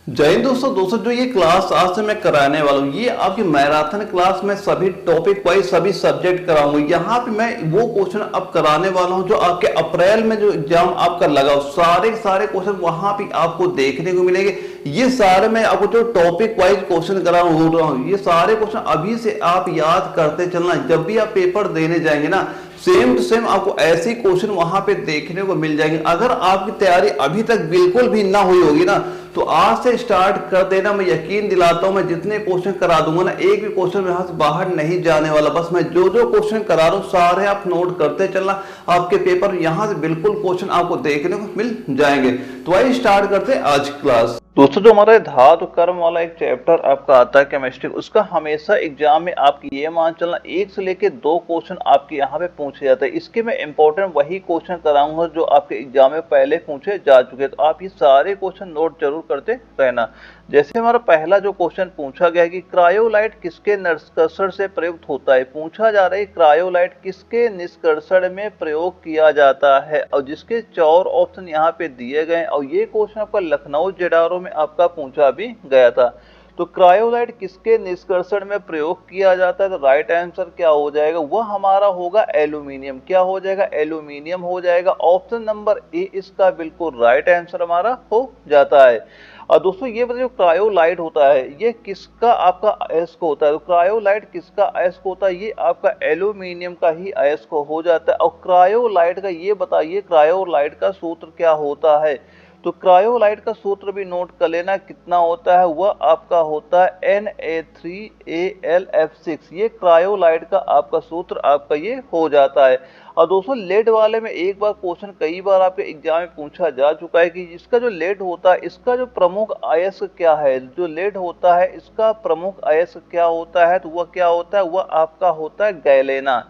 जय हिंद दोस्तों जो ये क्लास आज से मैं कराने वाला हूँ, ये आपकी मैराथन क्लास में सभी टॉपिक वाइज सभी सब्जेक्ट कराऊंगा। यहाँ पे मैं वो क्वेश्चन अब कराने वाला हूँ जो आपके अप्रैल में जो एग्जाम आपका लगा हो, सारे सारे क्वेश्चन वहां पे आपको देखने को मिलेंगे। ये सारे मैं आपको जो टॉपिक वाइज क्वेश्चन करा रहा हूँ, ये सारे क्वेश्चन अभी से आप याद करते चलना। जब भी आप पेपर देने जाएंगे ना, सेम टू सेम आपको ऐसे क्वेश्चन वहां पे देखने को मिल जाएंगे। अगर आपकी तैयारी अभी तक बिल्कुल भी ना हुई होगी ना, तो आज से स्टार्ट कर देना। मैं यकीन दिलाता हूं, मैं जितने क्वेश्चन करा दूंगा ना, एक भी क्वेश्चन यहां से बाहर नहीं जाने वाला। बस मैं जो जो क्वेश्चन करा रहा हूं सारे आप नोट करते चलना। आपके पेपर यहां से बिल्कुल क्वेश्चन आपको देखने को मिल जाएंगे। तो आइए स्टार्ट करते हैं आज क्लास। दोस्तों, जो हमारा धातु कर्म वाला एक चैप्टर आपका आता है केमिस्ट्री, उसका हमेशा एग्जाम में आपकी ये मान चलना एक से लेके दो क्वेश्चन आपके यहाँ पे पूछे जाते हैं। इसके मैं इंपॉर्टेंट वही क्वेश्चन कराऊंगा जो आपके एग्जाम में पहले पूछे जा चुके हैं। तो आप ये सारे क्वेश्चन नोट जरूर करते रहना। जैसे हमारा पहला जो क्वेश्चन पूछा गया है कि क्रायोलाइट किसके निष्कर्षण से प्रयुक्त होता है। पूछा जा रहा है क्रायोलाइट किसके निष्कर्षण में प्रयोग किया जाता है, और जिसके 4 ऑप्शन यहाँ पे दिए गए। और ये क्वेश्चन आपका लखनऊ जेडारो में आपका पूछा भी गया था। तो क्रायोलाइट किसके निष्कर्षण में प्रयोग किया जाता है, तो राइट आंसर क्या हो जाएगा, वह हमारा होगा एल्यूमिनियम। क्या हो जाएगा, एल्यूमिनियम हो जाएगा। ऑप्शन नंबर ए इसका बिल्कुल राइट आंसर हमारा हो जाता है। और दोस्तों ये बताइए, क्रायोलाइट होता है ये किसका आपका अयस्क होता है। तो क्रायोलाइट किसका अयस्क होता है, ये आपका एल्यूमिनियम का ही अयस्क हो जाता है। और क्रायोलाइट का ये बताइए, क्रायोलाइट का सूत्र क्या होता है। तो क्रायोलाइट का सूत्र भी नोट कर लेना, कितना होता है, वह आपका होता है Na3Al F6। ये क्रायोलाइट का आपका सूत्र आपका ये हो जाता है। और दोस्तों लेड वाले में एक बार क्वेश्चन कई बार आपके एग्जाम में पूछा जा चुका है कि इसका जो लेड होता है इसका जो प्रमुख अयस्क क्या है। जो लेड होता है इसका प्रमुख अयस्क क्या होता है, तो वह क्या होता है, वह आपका होता है गैलेना।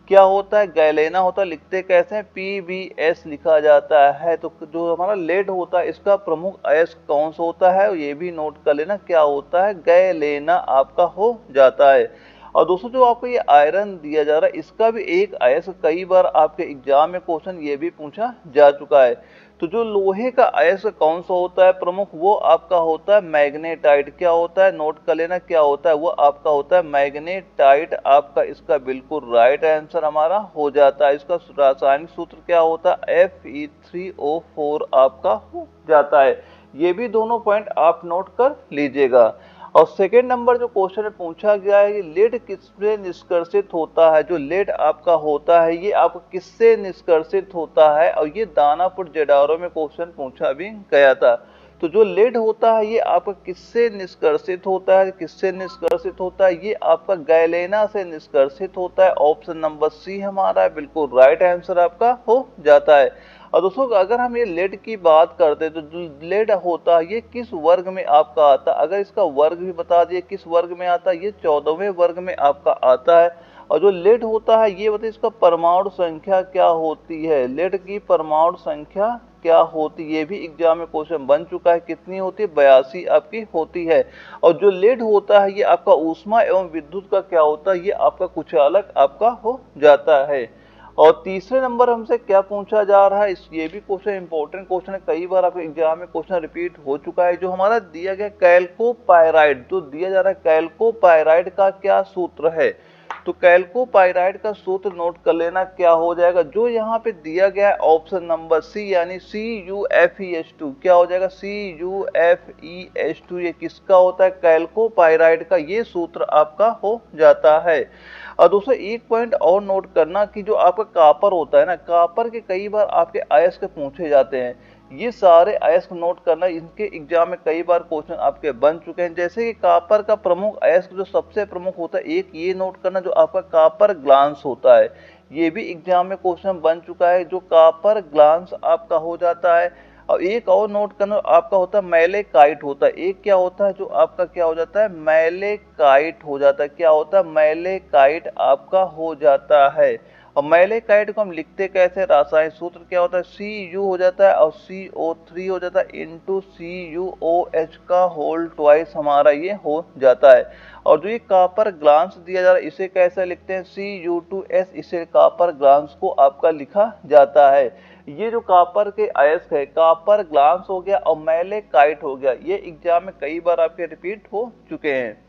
क्या होता है, गैलेना होता है। लिखते कैसे हैं, PbS लिखा जाता है। तो जो हमारा लेड होता है इसका प्रमुख अयस्क कौन सा होता है, ये भी नोट कर लेना, क्या होता है, गैलेना आपका हो जाता है। और दोस्तों जो आपको ये आयरन दिया जा रहा है इसका भी एक अयस्क कई बार आपके एग्जाम में क्वेश्चन ये भी पूछा जा चुका है। तो जो लोहे का अयस्क कौन सा होता है प्रमुख, वो आपका होता है मैग्नेटाइट। क्या होता है, नोट कर लेना, क्या होता है, वो आपका होता है मैग्नेटाइट। आपका इसका बिल्कुल राइट आंसर हमारा हो जाता है। इसका रासायनिक सूत्र क्या होता है, Fe3O4 आपका हो जाता है। ये भी दोनों पॉइंट आप नोट कर लीजिएगा। और सेकेंड नंबर जो क्वेश्चन पूछा गया है, लेड किससे निष्कर्षित होता है। जो लेड आपका होता है ये आपको किससे निष्कर्षित होता है, और ये दानापुर जेडारो में क्वेश्चन पूछा भी गया था। तो जो लेड होता है ये आपका किससे निष्कर्षित होता है, किससे निष्कर्षित होता है, ये आपका गैलेना से निष्कर्षित होता है। ऑप्शन नंबर सी हमारा बिल्कुल राइट आंसर आपका हो जाता है। और दोस्तों अगर हम ये लेड की बात करते हैं तो जो लेड होता है ये किस वर्ग में आपका आता है, अगर इसका वर्ग भी बता दिए किस वर्ग में आता है, ये 14वें वर्ग में आपका आता है। और जो लेड होता है ये बताइए इसका परमाणु संख्या क्या होती है। लेड की परमाणु संख्या क्या होती है, ये भी एग्जाम में क्वेश्चन बन चुका है। कितनी होती है, 82 आपकी होती है। और जो लेड होता है ये आपका ऊष्मा एवं विद्युत का क्या होता है, ये आपका कुचालक आपका हो जाता है। और तीसरे नंबर हमसे क्या पूछा जा रहा है, ये भी क्वेश्चन इंपॉर्टेंट क्वेश्चन है, कई बार आपके एग्जाम में क्वेश्चन रिपीट हो चुका है। जो हमारा दिया गया कैल्कोपायराइड, जो दिया जा रहा है कैल्कोपायराइड का क्या सूत्र है। तो कैल्कोपायराइड का सूत्र नोट कर लेना, क्या हो जाएगा, जो यहाँ पे दिया गया है ऑप्शन नंबर सी यानी CuFeS2। क्या हो जाएगा, CuFeS2। ये किसका होता है, कैल्कोपायराइड का ये सूत्र आपका हो जाता है। और दोस्तों एक पॉइंट और नोट करना कि जो आपका कापर होता है ना, कापर के कई बार आपके अयस्क पूछे जाते हैं। ये सारे अयस्क नोट करना, इनके एग्जाम में कई बार क्वेश्चन आपके बन चुके हैं। जैसे कि कापर का प्रमुख अयस्क जो सबसे प्रमुख होता है, एक ये नोट करना जो आपका कापर ग्लांस होता है, ये भी एग्जाम में क्वेश्चन बन चुका है, जो कापर ग्लांस आपका हो जाता है। और एक और नोट करना आपका होता है मैलेकाइट होता है। एक क्या होता है, जो आपका क्या हो जाता है, मैलेकाइट हो जाता है। क्या होता है, मैलेकाइट आपका हो जाता है। और मैलेकाइट को हम लिखते कैसे, रासायनिक सूत्र क्या होता है, Cu हो जाता है और CO3 हो जाता है इंटू CuOH का होल ट्वाइस हमारा ये हो जाता है। और जो ये कापर ग्लांस दिया जा रहा है इसे कैसे लिखते हैं, Cu2S, इसे कापर ग्लांस को आपका लिखा जाता है। ये जो कॉपर के अयस्क है, कॉपर ग्लांस हो गया और मैलेकाइट हो गया, ये एग्जाम में कई बार आपके रिपीट हो चुके हैं।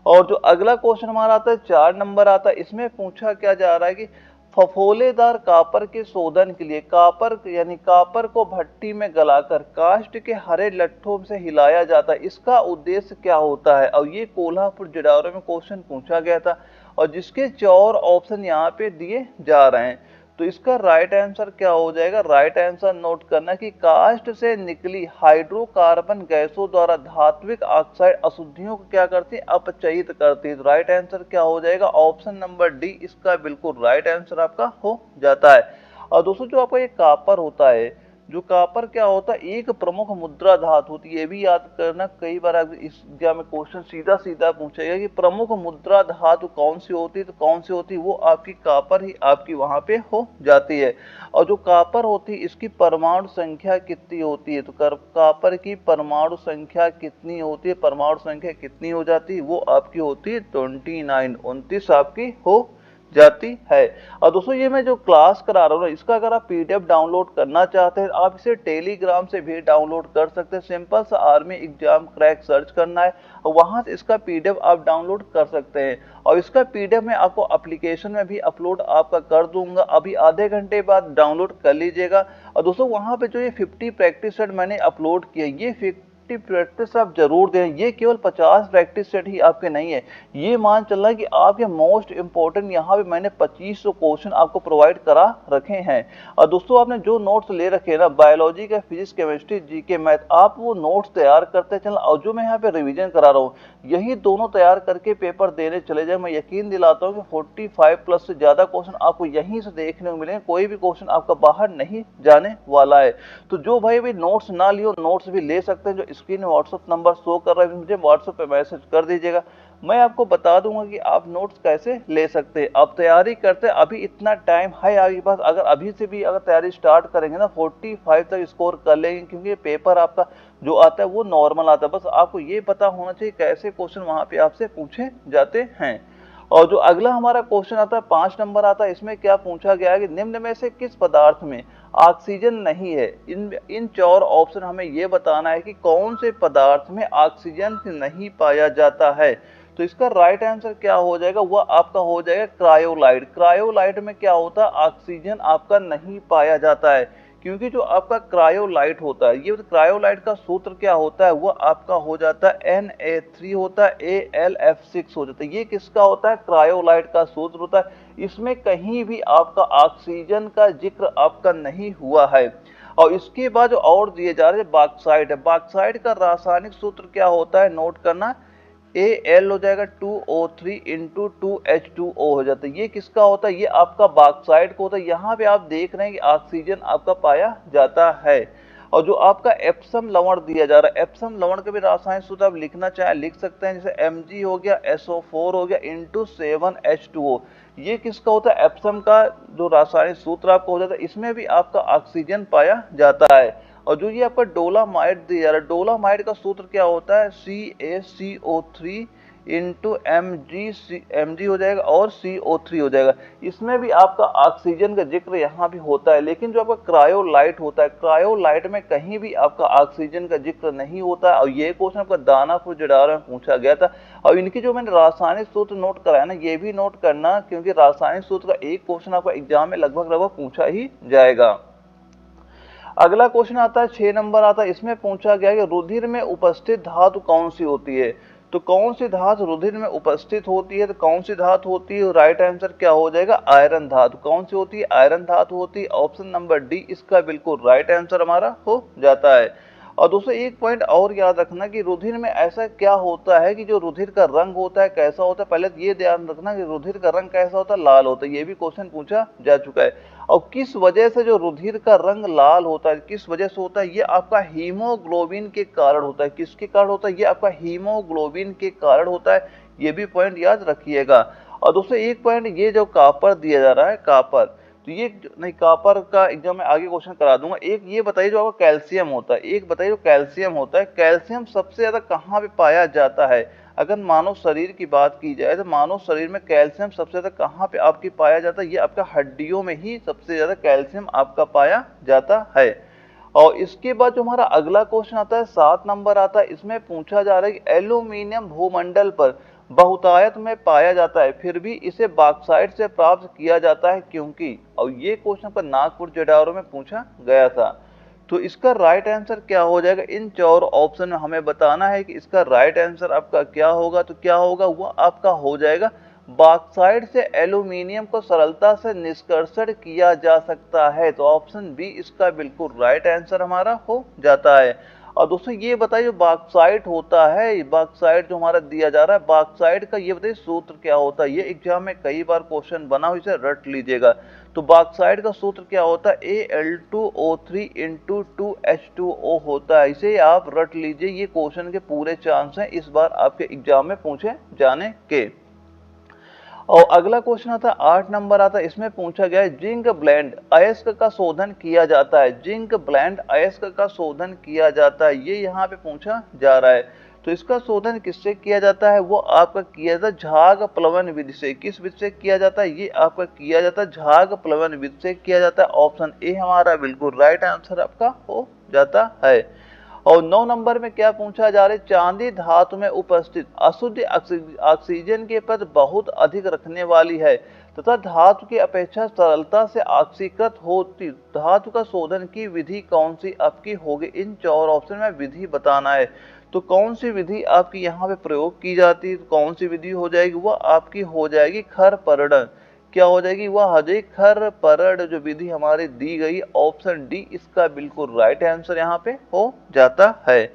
और जो अगला क्वेश्चन हमारा आता है 4 नंबर आता है, इसमें पूछा क्या जा रहा है कि फफोलेदार कॉपर के शोधन के लिए कॉपर यानी कॉपर को भट्टी में गलाकर कास्ट के हरे लट्ठों से हिलाया जाता है, इसका उद्देश्य क्या होता है। और ये कोल्हापुर जिडारो में क्वेश्चन पूछा गया था और जिसके 4 ऑप्शन यहाँ पे दिए जा रहे हैं। तो इसका राइट आंसर क्या हो जाएगा, राइट आंसर नोट करना कि कास्ट से निकली हाइड्रोकार्बन गैसों द्वारा धात्विक ऑक्साइड अशुद्धियों को क्या करती है, अपचयित करती है। तो राइट आंसर क्या हो जाएगा, ऑप्शन नंबर डी इसका बिल्कुल राइट आंसर आपका हो जाता है। और दोस्तों जो आपका ये कॉपर होता है, जो कॉपर क्या होता है, एक प्रमुख मुद्रा धातु होती है। ये भी याद करना, कई बार इस एग्जाम में क्वेश्चन सीधा सीधा पूछेगा कि प्रमुख मुद्रा धातु कौन सी होती है, तो कौन सी होती है, वो आपकी कॉपर ही आपकी वहां पे हो जाती है। और जो कॉपर होती है इसकी परमाणु संख्या कितनी होती है, तो कॉपर की परमाणु संख्या कितनी होती है, परमाणु संख्या कितनी हो जाती है, वो आपकी होती है 29, 29 आपकी हो जाती है। और दोस्तों ये मैं जो क्लास करा रहा हूँ ना, इसका अगर आप पीडीएफ डाउनलोड करना चाहते हैं आप इसे टेलीग्राम से भी डाउनलोड कर सकते हैं। सिंपल सा आर्मी एग्जाम क्रैक सर्च करना है और वहां से इसका पीडीएफ आप डाउनलोड कर सकते हैं। और इसका पीडीएफ मैं आपको एप्लीकेशन में भी अपलोड आपका कर दूंगा, अभी आधे घंटे बाद डाउनलोड कर लीजिएगा। और दोस्तों वहां पे जो ये 50 प्रैक्टिस सेट मैंने अपलोड किया, ये 50 प्रैक्टिस आप जरूर दें। ये केवल 50 प्रैक्टिस सेट ही आपके नहीं है, ये मान चल रहा है कि आपके मोस्ट इंपॉर्टेंट यहाँ पे मैंने 2500 क्वेश्चन आपको प्रोवाइड करा रखे हैं। और दोस्तों आपने जो नोट्स ले रखे हैं ना, बायोलॉजी का, फिजिक्स, केमिस्ट्री, जीके, मैथ, आप वो नोट्स तैयार करते चलना। और जो मैं यहाँ पे रिवीजन करा रहा हूँ, यही दोनों तैयार करके पेपर देने चले जाए, मैं यकीन दिलाता हूँ कि 45 प्लस से ज्यादा क्वेश्चन आपको यहीं से देखने को मिलेंगे, कोई भी क्वेश्चन आपका बाहर नहीं जाने वाला है। तो जो भाई भी नोट्स ना लियो, नोट्स भी ले सकते हैं। जो स्क्रीन व्हाट्सएप नंबर शो कर रहा है, मुझे व्हाट्सएप पे मैसेज कर दीजिएगा, मैं आपको बता दूंगा कि आप नोट्स कैसे ले सकते हैं। आप तैयारी करते हैं, अभी इतना टाइम है आपके पास, अगर अभी से भी अगर तैयारी स्टार्ट करेंगे ना 45 तक स्कोर कर लेंगे, क्योंकि पेपर आपका जो आता है वो नॉर्मल आता है। बस आपको ये पता होना चाहिए कैसे क्वेश्चन वहां पे आपसे पूछे जाते हैं। और जो अगला हमारा क्वेश्चन आता है 5 नंबर आता है, इसमें क्या पूछा गया है कि निम्न में से किस पदार्थ में ऑक्सीजन नहीं है। इन 4 ऑप्शन हमें ये बताना है कि कौन से पदार्थ में ऑक्सीजन नहीं पाया जाता है। तो इसका राइट आंसर क्या हो जाएगा, वह आपका हो जाएगा क्रायोलाइट। क्रायोलाइट में क्या होता है, ऑक्सीजन आपका नहीं पाया जाता है, क्योंकि जो आपका क्रायोलाइट होता है, ये क्रायोलाइट का सूत्र क्या होता है, वो आपका हो जाता है Na3 होता है, AlF6 हो जाता है। ये किसका होता है, क्रायोलाइट का सूत्र होता है। इसमें कहीं भी आपका ऑक्सीजन का जिक्र आपका नहीं हुआ है। और इसके बाद जो और दिए जा रहे हैं बॉक्साइट है, बॉक्साइट का रासायनिक सूत्र क्या होता है, नोट करना, Al हो जाएगा 2O3 इंटू 2H2O हो जाता है। ये किसका होता है, ये आपका बॉक्साइट को होता है। यहाँ पे आप देख रहे हैं कि ऑक्सीजन आपका पाया जाता है। और जो आपका एप्सम लवण दिया जा रहा है, एप्सम लवण का भी रासायनिक सूत्र आप लिखना चाहे लिख सकते हैं, जैसे Mg हो गया, SO4 हो गया इंटू 7H2O। ये किसका होता है, एप्सम का जो रासायनिक सूत्र आपको हो जाता है, इसमें भी आपका ऑक्सीजन पाया जाता है। और जो ये आपका डोलामाइट दिया जा रहा है, डोलामाइट का सूत्र क्या होता है, CaCO3 इंटू Mg हो जाएगा और CO3 हो जाएगा। इसमें भी आपका ऑक्सीजन का जिक्र यहाँ भी होता है। लेकिन जो आपका क्रायोलाइट होता है, क्रायोलाइट में कहीं भी आपका ऑक्सीजन का जिक्र नहीं होता है। और ये क्वेश्चन आपका दानापुर जिडारो में पूछा गया था। और इनकी जो मैंने रासायनिक सूत्र नोट कराया ना, ये भी नोट करना, क्योंकि रासायनिक सूत्र का एक क्वेश्चन आपका एग्जाम में लगभग पूछा ही जाएगा। अगला क्वेश्चन आता है 6 नंबर आता है, इसमें पूछा गया कि रुधिर में उपस्थित धातु कौन सी होती है। तो कौन सी धातु रुधिर में उपस्थित होती है, तो कौन सी धातु होती है, राइट आंसर क्या हो जाएगा, आयरन धातु। कौन सी होती है, आयरन धातु होती है। ऑप्शन नंबर डी इसका बिल्कुल राइट आंसर हमारा हो जाता है। और दोस्तों एक पॉइंट और याद रखना कि रुधिर में ऐसा क्या होता है कि जो रुधिर का रंग होता है कैसा होता है, पहले ये ध्यान रखना कि रुधिर का रंग कैसा होता है, लाल होता है। ये भी क्वेश्चन पूछा जा चुका है। और किस वजह से जो रुधिर का रंग लाल होता है, किस वजह से होता है, ये आपका हीमोग्लोबिन के कारण होता है। किसके कारण होता है, ये आपका हीमोग्लोबिन के कारण होता है। ये भी पॉइंट याद रखिएगा। और दोस्तों एक पॉइंट, ये जो कॉपर दिया जा रहा है, कॉपर, तो ये नहीं, कॉपर का एग्जाम में आगे क्वेश्चन करा दूंगा। एक ये बताइए जो आपका कैल्शियम होता है, एक बताइए जो कैल्शियम होता है, कैल्शियम सबसे ज्यादा कहाँ पे पाया जाता है? अगर मानव शरीर की बात की जाए तो मानव शरीर में कैल्शियम सबसे ज्यादा कहाँ पे आपकी पाया जाता है? ये आपका हड्डियों में ही सबसे ज्यादा कैल्शियम आपका पाया जाता है। और इसके बाद जो हमारा अगला क्वेश्चन आता है 7 नंबर आता है, इसमें पूछा जा रहा है कि एल्यूमिनियम भूमंडल पर बहुतायत में पाया जाता है, फिर भी इसे बॉक्साइट से प्राप्त किया जाता है क्योंकि? और ये क्वेश्चन पर नागपुर जेडीआरओ में पूछा गया था। तो इसका राइट आंसर क्या हो जाएगा? इन 4 ऑप्शन में हमें बताना है कि इसका राइट आंसर आपका क्या होगा। तो क्या होगा? वो आपका हो जाएगा बॉक्साइट से एल्यूमिनियम को सरलता से निष्कर्षण किया जा सकता है। तो ऑप्शन बी इसका बिल्कुल राइट आंसर हमारा हो जाता है। और दोस्तों ये बताइए जो बॉक्साइट होता है, बॉक्साइट जो हमारा दिया जा रहा है, बॉक्साइट का ये बताइए सूत्र क्या होता है? ये एग्जाम में कई बार क्वेश्चन बना हुआ, इसे रट लीजिएगा। तो बॉक्साइट का सूत्र क्या होता है? Al2O3 इंटू 2H2O होता है। इसे आप रट लीजिए, ये क्वेश्चन के पूरे चांस हैं इस बार आपके एग्जाम में पूछे जाने के। और अगला क्वेश्चन आता है 8 नंबर आता है, इसमें पूछा गया है जिंक ब्लेंड अयस्क का शोधन किया जाता है, जिंक ब्लेंड अयस्क का शोधन किया जाता है, ये यहाँ पे पूछा जा रहा है। तो इसका शोधन किससे किया जाता है? वो आपका किया जाता है झाग प्लवन विधि से। किस विधि से किया जाता है? ये आपका किया जाता है झाग प्लवन विधि से किया जाता है। ऑप्शन ए हमारा बिल्कुल राइट आंसर आपका हो जाता है। और 9 नंबर में क्या पूछा जा रहा है? चांदी धातु में उपस्थित अशुद्ध ऑक्सीजन के पद बहुत अधिक रखने वाली है तथा धातु की अपेक्षा सरलता से ऑक्सीकृत होती धातु का शोधन की विधि कौन सी आपकी होगी? इन 4 ऑप्शन में विधि बताना है। तो कौन सी विधि आपकी यहाँ पे प्रयोग की जाती है? कौन सी विधि हो जाएगी? वह आपकी हो जाएगी खरपरड़। क्या हो जाएगी? वह हजे खरपरड़ जो विधि हमारी दी गई, ऑप्शन डी इसका बिल्कुल राइट आंसर यहाँ पे हो जाता है।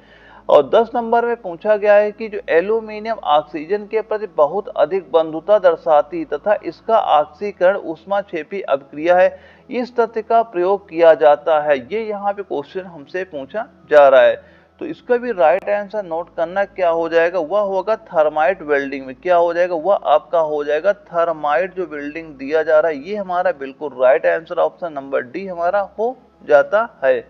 और 10 नंबर में पूछा गया है कि जो एल्यूमिनियम ऑक्सीजन के प्रति बहुत अधिक बंधुता दर्शाती तथा इसका ऑक्सीकरण ऊष्माक्षेपी अभिक्रिया है, इस तथ्य का प्रयोग किया जाता है। ये यहाँ पे क्वेश्चन हमसे पूछा जा रहा है। तो इसका भी राइट आंसर नोट करना, क्या हो जाएगा? वह होगा थर्माइट वेल्डिंग में। क्या हो जाएगा? वह आपका हो जाएगा थर्माइट जो वेल्डिंग दिया जा रहा है, ये हमारा बिल्कुल right answer option number D हमारा हो जाता है।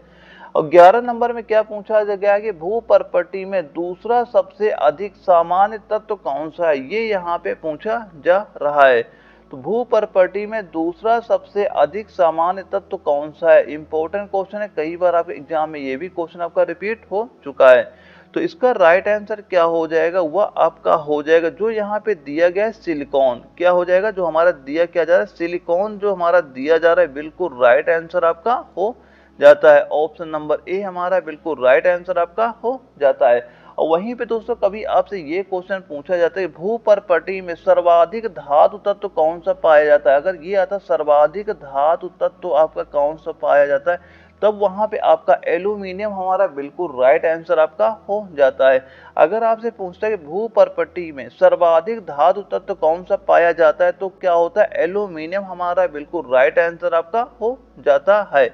और 11 नंबर में क्या पूछा गया कि भू प्रॉपर्टी में दूसरा सबसे अधिक सामान्य तत्व कौन सा है? ये यहाँ पे पूछा जा रहा है। तो भू प्रॉपर्टी में दूसरा सबसे अधिक सामान्य तत्व कौन सा है? इंपॉर्टेंट क्वेश्चन है, कई बार आपके एग्जाम में ये भी क्वेश्चन आपका रिपीट हो चुका है। तो इसका राइट आंसर क्या हो जाएगा? वह आपका हो जाएगा जो यहाँ पे दिया गया है सिलिकॉन। क्या हो जाएगा? जो हमारा दिया क्या जा रहा है? सिलिकॉन जो हमारा दिया जा रहा है, बिल्कुल राइट आंसर आपका हो जाता है। ऑप्शन नंबर ए हमारा बिल्कुल राइट आंसर आपका हो जाता है। और वहीं पे दोस्तों कभी आपसे ये क्वेश्चन पूछा जाता है भू प्रॉपर्टी में सर्वाधिक धातु तत्व कौन सा पाया जाता है? अगर ये आता सर्वाधिक धातु तत्व आपका कौन सा पाया जाता है, तब वहां पे आपका एल्यूमिनियम हमारा बिल्कुल राइट आंसर आपका हो जाता है। अगर आपसे पूछता है कि भू प्रॉपर्टी में सर्वाधिक धातु तत्व कौन सा पाया जाता है, तो क्या होता है? एल्यूमिनियम हमारा बिल्कुल राइट आंसर आपका हो जाता है।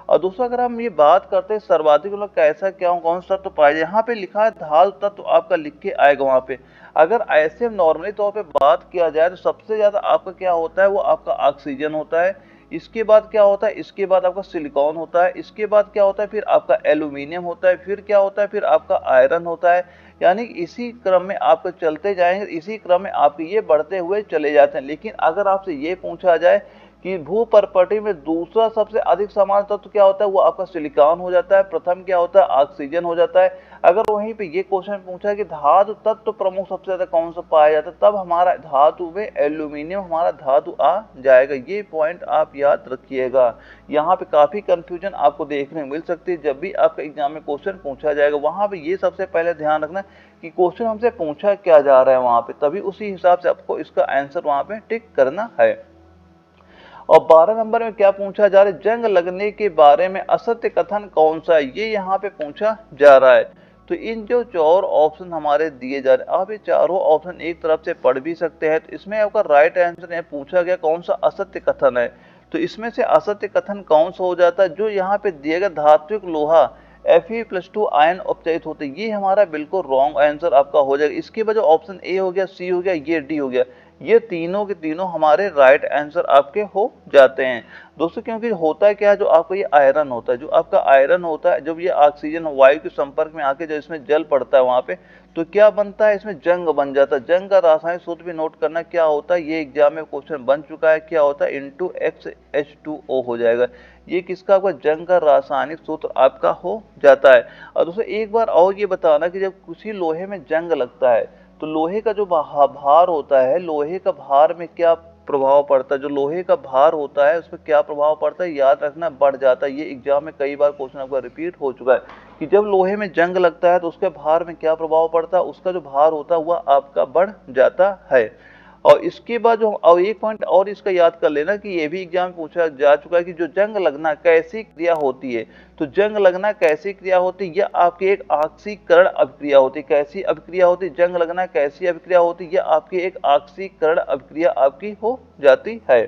और दोस्तों अगर हम ये बात करते हैं सर्वाधिक मतलब कैसा क्या कौन सा तत्व पाया जाए, यहाँ पे लिखा है धातु तत्व आपका लिख के आएगा वहां पे। अगर ऐसे नॉर्मली तौर पे बात किया जाए तो सबसे ज्यादा आपका क्या होता है? वो आपका ऑक्सीजन होता है। इसके बाद क्या होता है? इसके बाद आपका सिलिकॉन होता है। इसके बाद क्या होता है? फिर आपका एल्यूमिनियम होता है। फिर क्या होता है? फिर आपका आयरन होता है। यानी इसी क्रम में आपको चलते जाएंगे, इसी क्रम में आपके ये बढ़ते हुए चले जाते हैं। लेकिन अगर आपसे ये पूछा जाए कि भू प्रॉपर्टी में दूसरा सबसे अधिक समान तत्व क्या होता है, वो आपका सिलिकॉन हो जाता है। प्रथम क्या होता है? ऑक्सीजन हो जाता है। अगर वहीं पे ये क्वेश्चन पूछा है कि धातु तत्व प्रमुख सबसे ज्यादा कौन सा पाया जाता है, तब हमारा धातु में एल्यूमिनियम हमारा धातु आ जाएगा। ये पॉइंट आप याद रखिएगा। यहाँ पे काफी कंफ्यूजन आपको देखने मिल सकती है जब भी आपका एग्जाम में क्वेश्चन पूछा जाएगा। वहां पे ये सबसे पहले ध्यान रखना कि क्वेश्चन हमसे पूछा क्या जा रहा है वहां पे, तभी उसी हिसाब से आपको इसका आंसर वहां पे टिक करना है। और 12 नंबर में क्या पूछा जा रहा है? जंग लगने के बारे में असत्य कथन कौन सा है? ये यहाँ पे पूछा जा रहा है। तो इन जो 4 ऑप्शन हमारे दिए जा रहे हैं, आप ये चारों ऑप्शन एक तरफ से पढ़ भी सकते हैं। तो इसमें आपका राइट आंसर है, पूछा गया कौन सा असत्य कथन है। तो इसमें से असत्य कथन कौन सा हो जाता है? जो यहाँ पे दिया गया धात्विक लोहा Fe+2 आयन उपचयित होते, ये हमारा बिल्कुल रॉन्ग आंसर आपका हो जाएगा। इसके बाद जो ऑप्शन ए हो गया, सी हो गया, ये डी हो गया, ये तीनों के तीनों हमारे राइट आंसर आपके हो जाते हैं दोस्तों। क्योंकि होता है क्या, जो आपका ये आयरन होता है, जो आपका आयरन होता है, जब ये ऑक्सीजन वायु के संपर्क में आके जब इसमें जल पड़ता है वहां पे, तो क्या बनता है, इसमें जंग बन जाता है। जंग का रासायनिक सूत्र भी नोट करना क्या होता है, ये एग्जाम में क्वेश्चन बन चुका है, क्या होता है, X2H2O हो जाएगा। ये किसका, आपका जंग का रासायनिक सूत्र आपका हो जाता है। और दोस्तों एक बार और ये बताना कि जब किसी लोहे में जंग लगता है तो लोहे का जो भार होता है, लोहे का भार में क्या प्रभाव पड़ता है, जो लोहे का भार होता है उस पर क्या प्रभाव पड़ता है, याद रखना, बढ़ जाता है। ये एग्जाम में कई बार क्वेश्चन आपका रिपीट हो चुका है कि जब लोहे में जंग लगता है तो उसके भार में क्या प्रभाव पड़ता है, उसका जो भार होता है वह आपका बढ़ जाता है। और इसके बाद जो, और एक पॉइंट और इसका याद कर लेना कि ये भी एग्जाम में पूछा जा चुका है कि जो जंग लगना कैसी क्रिया होती है, तो जंग लगना कैसी क्रिया होती है, यह आपकी एक ऑक्सीकरण अभिक्रिया होती है। कैसी अभिक्रिया होती है, जंग लगना कैसी अभिक्रिया होती है, यह आपकी एक ऑक्सीकरण अभिक्रिया आपकी हो जाती है।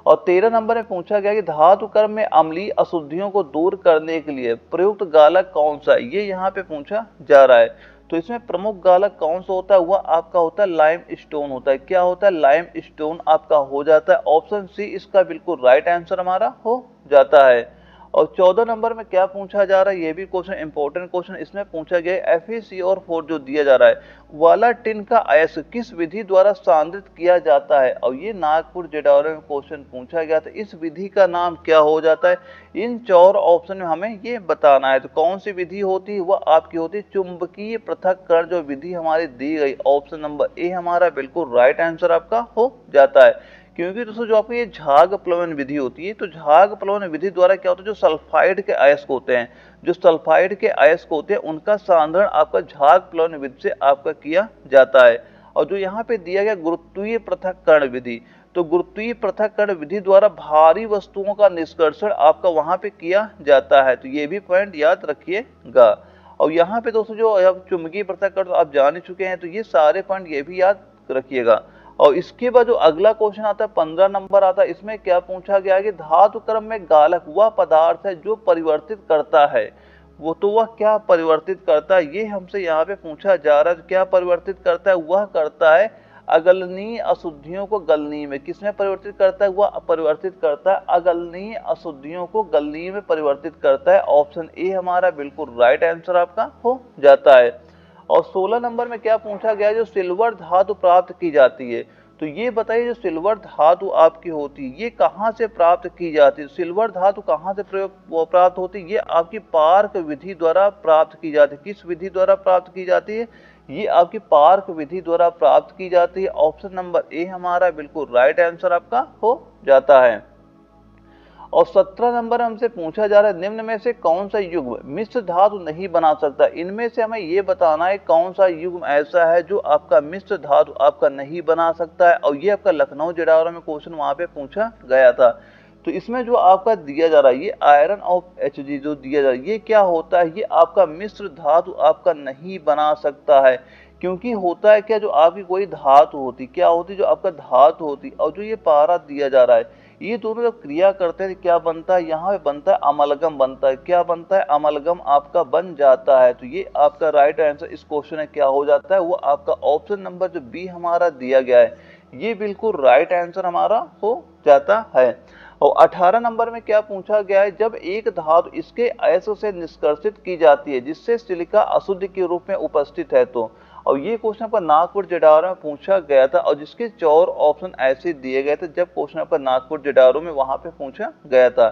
और 13 नंबर में पूछा गया कि धातु कर्म में अम्लीय अशुद्धियों को दूर करने के लिए प्रयुक्त गालक कौन सा है, ये यहाँ पे पूछा जा रहा है। तो इसमें प्रमुख गालक कौन सा होता है, वह आपका होता है लाइम स्टोन होता है। क्या होता है, लाइम स्टोन आपका हो जाता है। ऑप्शन सी इसका बिल्कुल राइट आंसर हमारा हो जाता है। और 14 नंबर में क्या पूछा जा रहा है, ये भी क्वेश्चन इंपॉर्टेंट क्वेश्चन, इसमें पूछा गया है FeCO4 जो दिया जा रहा है, वाला टिन का अयस्क किस विधि द्वारा सांद्रित किया जाता है। और ये नागपुर जेडौरा में क्वेश्चन पूछा गया था, इस विधि का नाम क्या हो जाता है। इन 4 ऑप्शन में हमें ये बताना है। तो कौन सी विधि होती है, वह आपकी होती है चुंबकीय पृथक्करण जो विधि हमारी दी गई। ऑप्शन नंबर ए हमारा बिल्कुल राइट आंसर आपका हो जाता है। क्योंकि दोस्तों जो आपकी ये झाग प्लवन विधि होती है, तो झाग प्लवन विधि द्वारा क्या होता है, जो सल्फाइड के अयस्क होते हैं, जो सल्फाइड के अयस्क होते हैं उनका सांद्रण आपका झाग प्लवन विधि से आपका किया जाता है। और जो यहाँ पे दिया गया गुरुत्वीय पृथक्करण विधि, तो गुरुत्वीय पृथक्करण विधि द्वारा भारी वस्तुओं का निष्कर्षण आपका वहां पे किया जाता है। तो ये भी पॉइंट याद रखिएगा। और यहाँ पे दोस्तों जो अब चुंबकीय पृथक्करण आप जान ही चुके हैं, तो ये सारे पॉइंट ये भी याद रखिएगा। और इसके बाद जो अगला क्वेश्चन आता है 15 नंबर आता है, इसमें क्या पूछा गया है कि धातु क्रम में गालक वह पदार्थ है जो परिवर्तित करता है, वो तो वह क्या परिवर्तित करता है, ये हमसे यहाँ पे पूछा जा रहा है। तो क्या परिवर्तित करता है, वह करता है अगलनीय अशुद्धियों को गलनीय में। किसमें परिवर्तित करता है, वह परिवर्तित करता है अगलनीय अशुद्धियों को गलनीय में परिवर्तित करता है। ऑप्शन ए हमारा बिल्कुल राइट आंसर आपका हो जाता है। और 16 नंबर में क्या पूछा गया, जो सिल्वर धातु प्राप्त की जाती है, तो ये बताइए जो सिल्वर धातु आपकी होती है ये कहाँ से प्राप्त की जाती है। सिल्वर धातु कहाँ से प्राप्त होती है, ये आपकी पार्क विधि द्वारा प्राप्त की जाती है। किस विधि द्वारा प्राप्त की जाती है, ये आपकी पार्क विधि द्वारा प्राप्त की जाती है। ऑप्शन नंबर ए हमारा बिल्कुल राइट आंसर आपका हो जाता है। और 17 नंबर हमसे पूछा जा रहा है, निम्न में से कौन सा युग्म मिश्र धातु नहीं बना सकता। इनमें से हमें ये बताना है कौन सा युग्म ऐसा है जो आपका मिश्र धातु आपका नहीं बना सकता है। और ये आपका लखनऊ जेडावरा में क्वेश्चन वहां पे पूछा गया था। तो इसमें जो आपका दिया जा रहा है, ये आयरन ऑफ Hg जो दिया जा रहा है, ये क्या होता है, ये आपका मिश्र धातु आपका नहीं बना सकता है। क्योंकि होता है क्या, जो आपकी कोई धातु होती, क्या होती, जो आपका धातु होती और जो ये पारा दिया जा रहा है, ये दोनों जब क्रिया करते हैं क्या बनता है, यहाँ पे बनता है अमलगम बनता है। क्या बनता है, अमलगम आपका बन जाता है। तो ये आपका राइट आंसर इस क्वेश्चन में क्या हो जाता है, वो आपका ऑप्शन नंबर जो बी हमारा दिया गया है, ये बिल्कुल राइट आंसर हमारा हो जाता है। और 18 नंबर में क्या पूछा गया है, जब एक धातु इसके अयस्क से निष्कर्षित की जाती है जिससे सिलिका अशुद्ध के रूप में उपस्थित है तो। और ये क्वेश्चन आपका नागपुर जेडारो में पूछा गया था, और जिसके 4 ऑप्शन ऐसे दिए गए थे जब क्वेश्चन आपका नागपुर जेडारो में वहां पे पूछा गया था।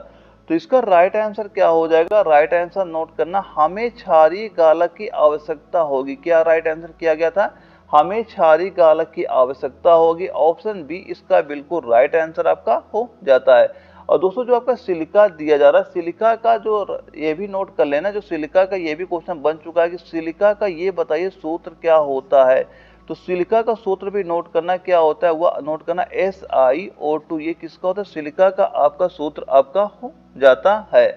तो इसका राइट आंसर क्या हो जाएगा, राइट आंसर नोट करना, हमें क्षारीय गालक की आवश्यकता होगी। क्या राइट आंसर किया गया था, हमें क्षारीय गालक की आवश्यकता होगी। ऑप्शन बी इसका बिल्कुल राइट आंसर आपका हो जाता है। और दोस्तों जो आपका सिलिका दिया जा रहा है, सिलिका का जो ये भी नोट कर लेना, जो सिलिका का ये भी क्वेश्चन बन चुका है कि सिलिका का ये बताइए सूत्र क्या होता है। तो सिलिका का सूत्र भी नोट करना, क्या होता है वह नोट करना, SiO2। ये किसका होता है, सिलिका का आपका सूत्र आपका हो जाता है।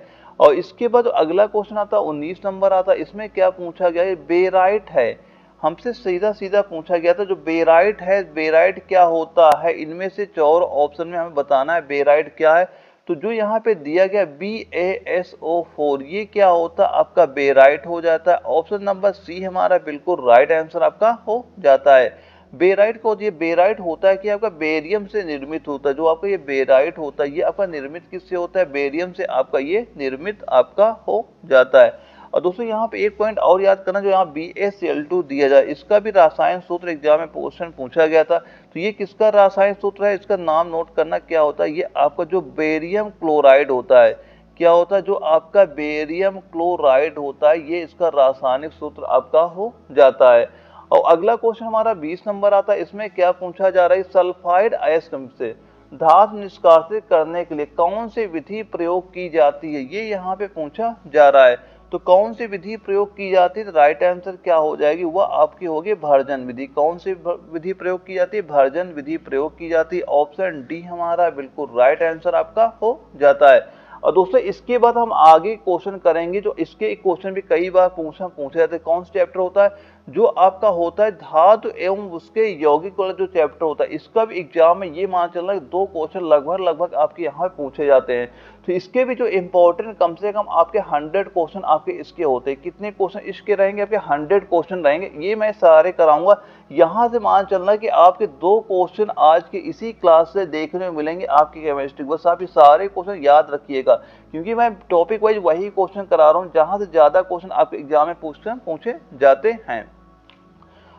और इसके बाद अगला क्वेश्चन आता है 19 नंबर आता है, इसमें क्या पूछा गया है, बेराइट है। हमसे सीधा सीधा पूछा गया था जो बेराइट है, बेराइट क्या होता है, इनमें से 4 ऑप्शन में हमें बताना है बेराइट क्या है। तो जो यहाँ पे दिया गया BaSO4, ये क्या होता है आपका बेराइट हो जाता है। ऑप्शन नंबर सी हमारा बिल्कुल राइट आंसर आपका हो जाता है। बेराइट को, ये बेराइट होता है कि आपका बेरियम से निर्मित होता है। जो आपका ये बेराइट होता है ये आपका निर्मित किससे होता है, बेरियम से आपका ये निर्मित आपका हो जाता है। और दोस्तों यहाँ पे एक पॉइंट और याद करना, जो यहाँ BaCl2 दिया जाए, इसका भी रासायन सूत्र एग्जाम में क्वेश्चन पूछा गया था। तो ये किसका रासायन सूत्र है, इसका नाम नोट करना क्या होता है, ये आपका जो बेरियम क्लोराइड होता है, क्या होता है, जो आपका बेरियम क्लोराइड होता है, ये इसका रासायनिक सूत्र आपका हो जाता है। और अगला क्वेश्चन हमारा 20 नंबर आता है। इसमें क्या पूछा जा रहा है, सल्फाइड अयस्क से धातु निष्कासित करने के लिए कौन सी विधि प्रयोग की जाती है, ये यहाँ पे पूछा जा रहा है। तो कौन सी विधि प्रयोग की जाती है, तो राइट आंसर क्या हो जाएगी, वह आपकी होगी भर्जन विधि। कौन सी विधि प्रयोग की जाती है, भर्जन विधि प्रयोग की जाती है। ऑप्शन डी हमारा बिल्कुल राइट आंसर आपका हो जाता है। और दोस्तों इसके बाद हम आगे क्वेश्चन करेंगे, जो इसके क्वेश्चन भी कई बार पूछे जाते हैं। कौन सा चैप्टर होता है, जो आपका होता है धातु एवं उसके यौगिक वाला जो चैप्टर होता है, इसका भी एग्जाम में ये मान चलना है 2 क्वेश्चन लगभग आपके यहाँ पूछे जाते हैं। तो इसके भी जो इंपॉर्टेंट कम से कम आपके 100 क्वेश्चन आपके इसके होते हैं। कितने क्वेश्चन इसके रहेंगे, आपके 100 क्वेश्चन रहेंगे, ये मैं सारे कराऊंगा। यहाँ से मान चलना कि आपके 2 क्वेश्चन आज के इसी क्लास से देखने में मिलेंगे आपकी केमिस्ट्री। बस आप ये सारे क्वेश्चन याद रखिएगा, क्योंकि मैं टॉपिक वाइज वही क्वेश्चन करा रहा हूँ जहां से ज्यादा क्वेश्चन आपके एग्जाम में पूछे जाते हैं।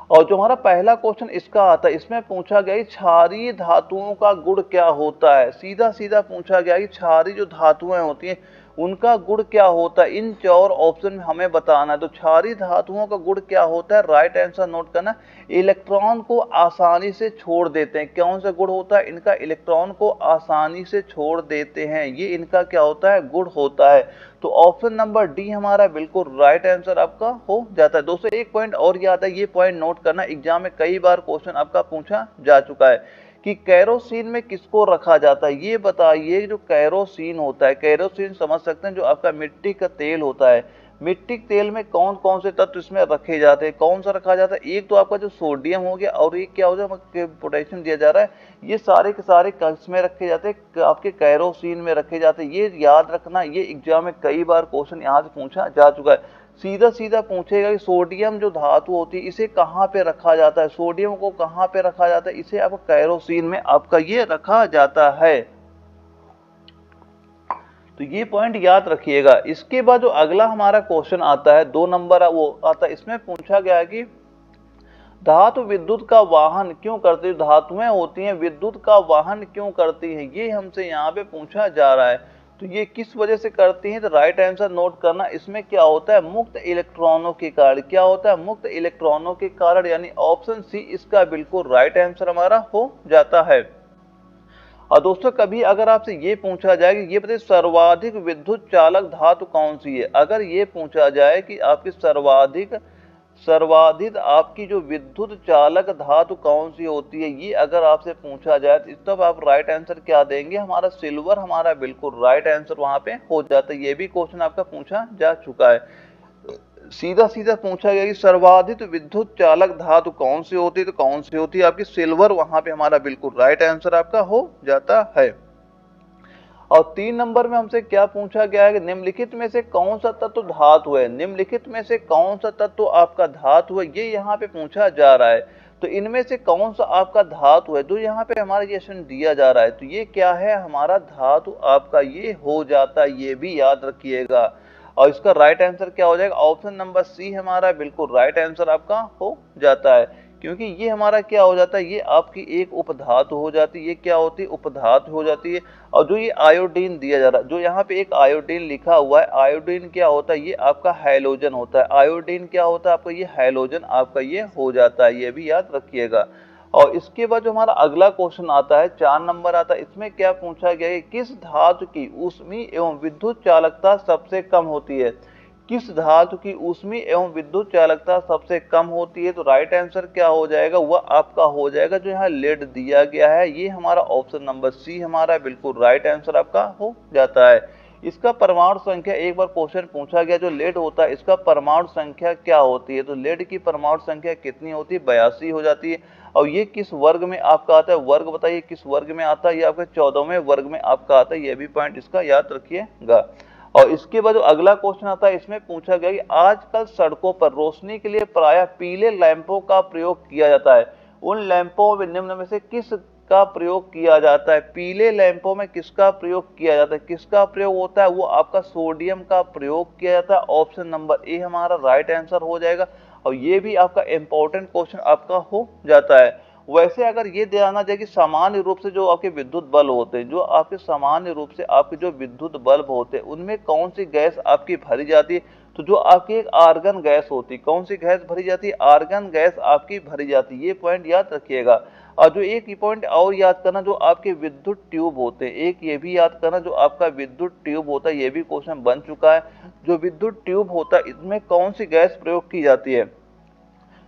और जो हमारा पहला क्वेश्चन इसका आता है, इसमें पूछा गया कि क्षारीय धातुओं का गुण क्या होता है। सीधा सीधा पूछा गया कि क्षारीय जो धातुएं होती हैं उनका गुण क्या होता है, इन 4 ऑप्शन में हमें बताना है। तो क्षारीय धातुओं का गुण क्या होता है, राइट आंसर नोट करना, इलेक्ट्रॉन को आसानी से छोड़ देते हैं। कौन सा गुण होता है इनका, इलेक्ट्रॉन को आसानी से छोड़ देते हैं, ये इनका क्या होता है, गुण होता है। तो ऑप्शन नंबर डी हमारा बिल्कुल राइट आंसर आपका हो जाता है। दोस्तों एक पॉइंट और याद है, ये पॉइंट नोट करना, एग्जाम में कई बार क्वेश्चन आपका पूछा जा चुका है कि कैरोसिन में किसको रखा जाता है। ये बताइए, जो कैरोसिन होता है, कैरोसिन समझ सकते हैं जो आपका मिट्टी का तेल होता है, मिट्टी के तेल में कौन कौन से तत्व इसमें रखे जाते हैं, कौन सा रखा जाता है, एक तो आपका जो सोडियम हो गया, और एक क्या हो जाए पोटेशियम दिया जा रहा है, ये सारे के सारे किसमें रखे जाते हैं, आपके कैरोसिन में रखे जाते हैं। ये याद रखना, ये एग्जाम में कई बार क्वेश्चन यहाँ से पूछा जा चुका है। सीधा सीधा पूछेगा कि सोडियम जो धातु होती है इसे कहाँ पे रखा जाता है, सोडियम को कहाँ पे रखा जाता है, इसे आपको कैरोसिन में आपका ये रखा जाता है। तो ये पॉइंट याद रखिएगा। इसके बाद जो अगला हमारा क्वेश्चन आता है 2 नंबर वो आता है, इसमें पूछा गया है कि धातु विद्युत का वाहन क्यों करती है, धातुएं होती हैं विद्युत का वाहन क्यों करती हैं, ये हमसे यहाँ पे पूछा जा रहा है। तो ये किस वजह से करती हैं, तो राइट आंसर नोट करना, इसमें क्या होता है, मुक्त इलेक्ट्रॉनों के कारण। क्या होता है, मुक्त इलेक्ट्रॉनों के कारण, यानी ऑप्शन सी इसका बिल्कुल राइट आंसर हमारा हो जाता है। और दोस्तों कभी अगर आपसे ये पूछा जाए कि ये बताइए सर्वाधिक विद्युत चालक धातु कौन सी है, अगर ये पूछा जाए कि आपकी सर्वाधिक आपकी जो विद्युत चालक धातु कौन सी होती है, ये अगर आपसे पूछा जाए तो तब आप राइट आंसर क्या देंगे, हमारा सिल्वर हमारा बिल्कुल राइट आंसर वहां पे हो जाता है। ये भी क्वेश्चन आपका पूछा जा चुका है। सीधा सीधा पूछा गया कि सर्वाधिक विद्युत चालक धातु कौन सी होती है, तो कौन सी होती है आपकी सिल्वर, वहां पे हमारा बिल्कुल राइट आंसर आपका हो जाता है। और 3 नंबर में हमसे क्या पूछा गया है कि निम्नलिखित में से कौन सा तत्व धातु है, निम्नलिखित में से कौन सा तत्व आपका धातु है, ये यहाँ पे पूछा जा रहा है। तो इनमें से कौन सा आपका धातु है, जो यहाँ पे हमारा ये क्वेश्चन दिया जा रहा है, तो ये क्या है, हमारा धातु आपका ये हो जाता है, ये भी याद रखिएगा। और इसका राइट आंसर क्या हो जाएगा, ऑप्शन नंबर सी हमारा बिल्कुल राइट आंसर आपका हो जाता है, क्योंकि ये हमारा क्या हो जाता है, ये आपकी एक उपधातु हो जाती है, ये क्या होती है, उपधातु हो जाती है। और जो ये आयोडीन दिया जा रहा है, जो यहाँ पे एक आयोडीन लिखा हुआ है, आयोडीन क्या होता है, ये आपका हैलोजन होता है, आयोडीन क्या होता है आपका, ये हैलोजन आपका ये हो जाता है, ये भी याद रखिएगा। और इसके बाद जो हमारा अगला क्वेश्चन आता है 4 नंबर आता है, इसमें क्या पूछा गया है, किस धातु की ऊष्मीय एवं विद्युत चालकता सबसे कम होती है, किस धातु की ऊष्मीय एवं विद्युत चालकता सबसे कम होती है, तो राइट आंसर क्या हो जाएगा, वह आपका हो जाएगा जो यहाँ लेड दिया गया है, ये हमारा ऑप्शन नंबर सी हमारा बिल्कुल राइट आंसर आपका हो जाता है। इसका परमाणु संख्या एक बार क्वेश्चन पूछा गया, जो लेड होता है इसका परमाणु संख्या क्या होती है, तो लेड की परमाणु संख्या कितनी होती है, 82 हो जाती है। और ये किस वर्ग में आपका आता है, वर्ग बताइए किस वर्ग में आता है, ये आपके 14वें वर्ग में आपका आता है, ये भी पॉइंट इसका याद रखिएगा। और इसके बाद जो अगला क्वेश्चन आता है, इसमें पूछा गया कि आजकल सड़कों पर रोशनी के लिए प्रायः पीले लैंपों का प्रयोग किया जाता है, उन लैंपों में निम्न में से किस का प्रयोग किया जाता है? पीले लैंपों में किसका प्रयोग किया जाता है? किसका प्रयोग होता है? वो आपका सोडियम का प्रयोग किया जाता है। ऑप्शन नंबर ए हमारा राइट आंसर हो जाएगा और ये भी आपका इंपॉर्टेंट क्वेश्चन आपका हो जाता है। वैसे अगर ये ध्यान आ जाए कि सामान्य रूप से जो आपके विद्युत बल्ब होते हैं, जो आपके सामान्य रूप से आपके जो विद्युत बल्ब होते हैं, उनमें कौन सी गैस आपकी भरी जाती है? तो जो आपकी एक आर्गन गैस होती है, कौन सी गैस भरी जाती है? आर्गन गैस आपकी भरी जाती है। ये पॉइंट याद रखिएगा। और जो एक पॉइंट और याद करना, जो आपके विद्युत ट्यूब होते हैं, एक ये भी याद करना, जो आपका विद्युत ट्यूब होता है, ये भी क्वेश्चन बन चुका है। जो विद्युत ट्यूब होता है, इसमें कौन सी गैस प्रयोग की जाती है?